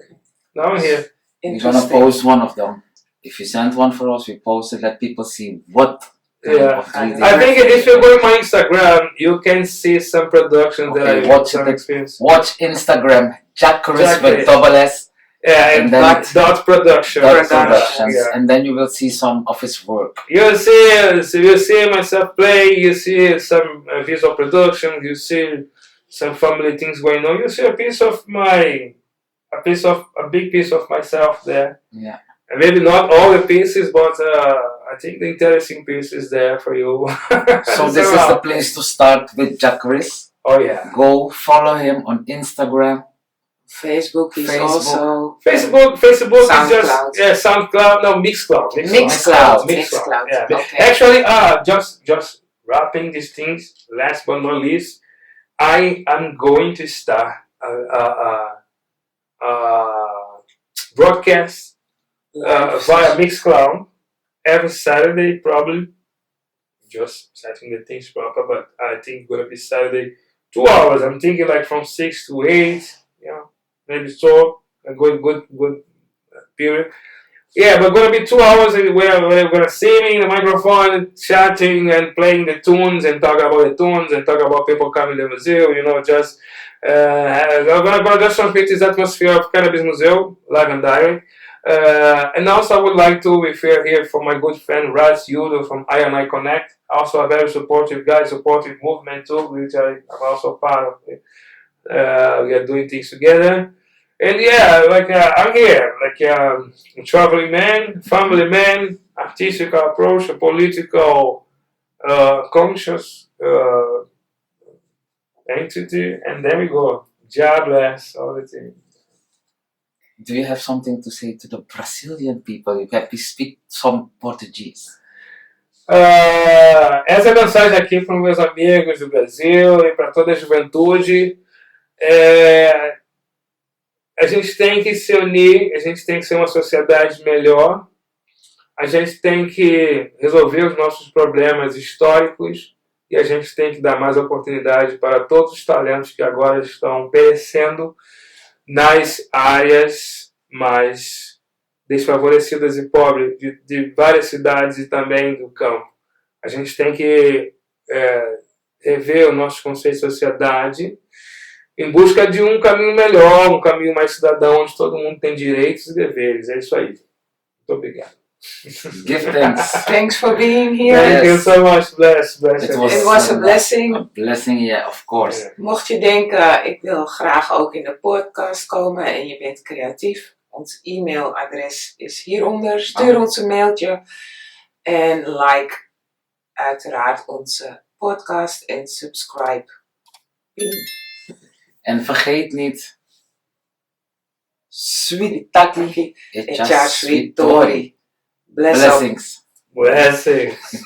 S1: Now I'm here.
S2: We're gonna post one of them. If you send one for us, we post it. Let people see what.
S1: Yeah, I think if you go to my Instagram, you can see some productions that I
S2: watch
S1: some experience.
S2: Watch Instagram, Jah Criss with double S.
S1: Yeah, and then dot productions.
S2: Yeah. And then you will see some of his work.
S1: You'll see myself play. You see some visual production. You see some family things going on. You see a big piece of myself there.
S2: Yeah.
S1: Maybe not all the pieces, but I think the interesting piece is there for you.
S2: So this is the place to start with Jah Criss.
S1: Oh yeah.
S2: Go follow him on Instagram.
S3: Facebook is also
S1: Facebook
S3: SoundCloud.
S1: is just SoundCloud. No, Mixcloud.
S3: Mixcloud.
S1: Yeah.
S3: Okay.
S1: Actually, just wrapping these things. Last but not least, I am going to start broadcast via Mixcloud every Saturday, probably. Just setting the things proper, but I think it's gonna be Saturday 2 hours. I'm thinking like from 6 to 8. Maybe so. A good period. Yeah, but gonna be 2 hours where we're gonna sing in the microphone, chatting and playing the tunes and talk about the tunes and talk about people coming to the museum. Just I'm gonna just complete this atmosphere of Cannabis Museum, live and direct. And also I would like to refer here for my good friend Raz Yudo from I Connect. Also a very supportive guy, supportive movement too, which I'm also part of. We are doing things together. And yeah, I'm here, a traveling man, family man, artistic approach, a political conscious entity, and there we go. God bless all the things.
S2: Do you have something to say to the Brazilian people? You can speak some Portuguese.
S1: Essa é a mensagem aqui para os meus amigos do Brasil e para toda a juventude. A gente tem que se unir, a gente tem que ser uma sociedade melhor, a gente tem que resolver os nossos problemas históricos e a gente tem que dar mais oportunidade para todos os talentos que agora estão perecendo nas áreas mais desfavorecidas e pobres de várias cidades e também do campo. A gente tem que rever o nosso conceito de sociedade em busca de um caminho melhor, um caminho mais cidadão, onde todo mundo tem direitos e deveres. É isso aí. Muito obrigado.
S2: Give thanks.
S3: Thanks for being here.
S1: Thank you
S2: Yes.
S1: so much. Bless.
S2: It
S3: was a blessing.
S2: A blessing, yeah, of course.
S1: Yeah.
S3: Mocht je denken, ik wil graag ook in de podcast komen en je bent creatief, ons e-mailadres is hieronder. Stuur ons een mailtje en like uiteraard onze podcast en subscribe.
S2: En vergeet niet,
S3: Sweet Taklifi
S2: Eps4
S3: Jah
S2: Jah
S3: Criss
S2: Tori.
S3: Tori. Bless up.
S2: Blessings.
S1: Blessings.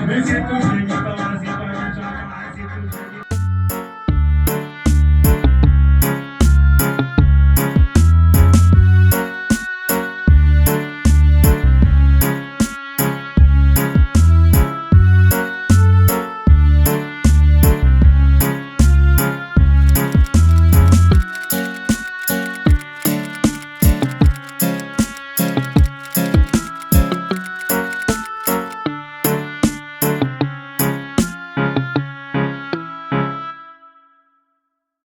S4: Me siento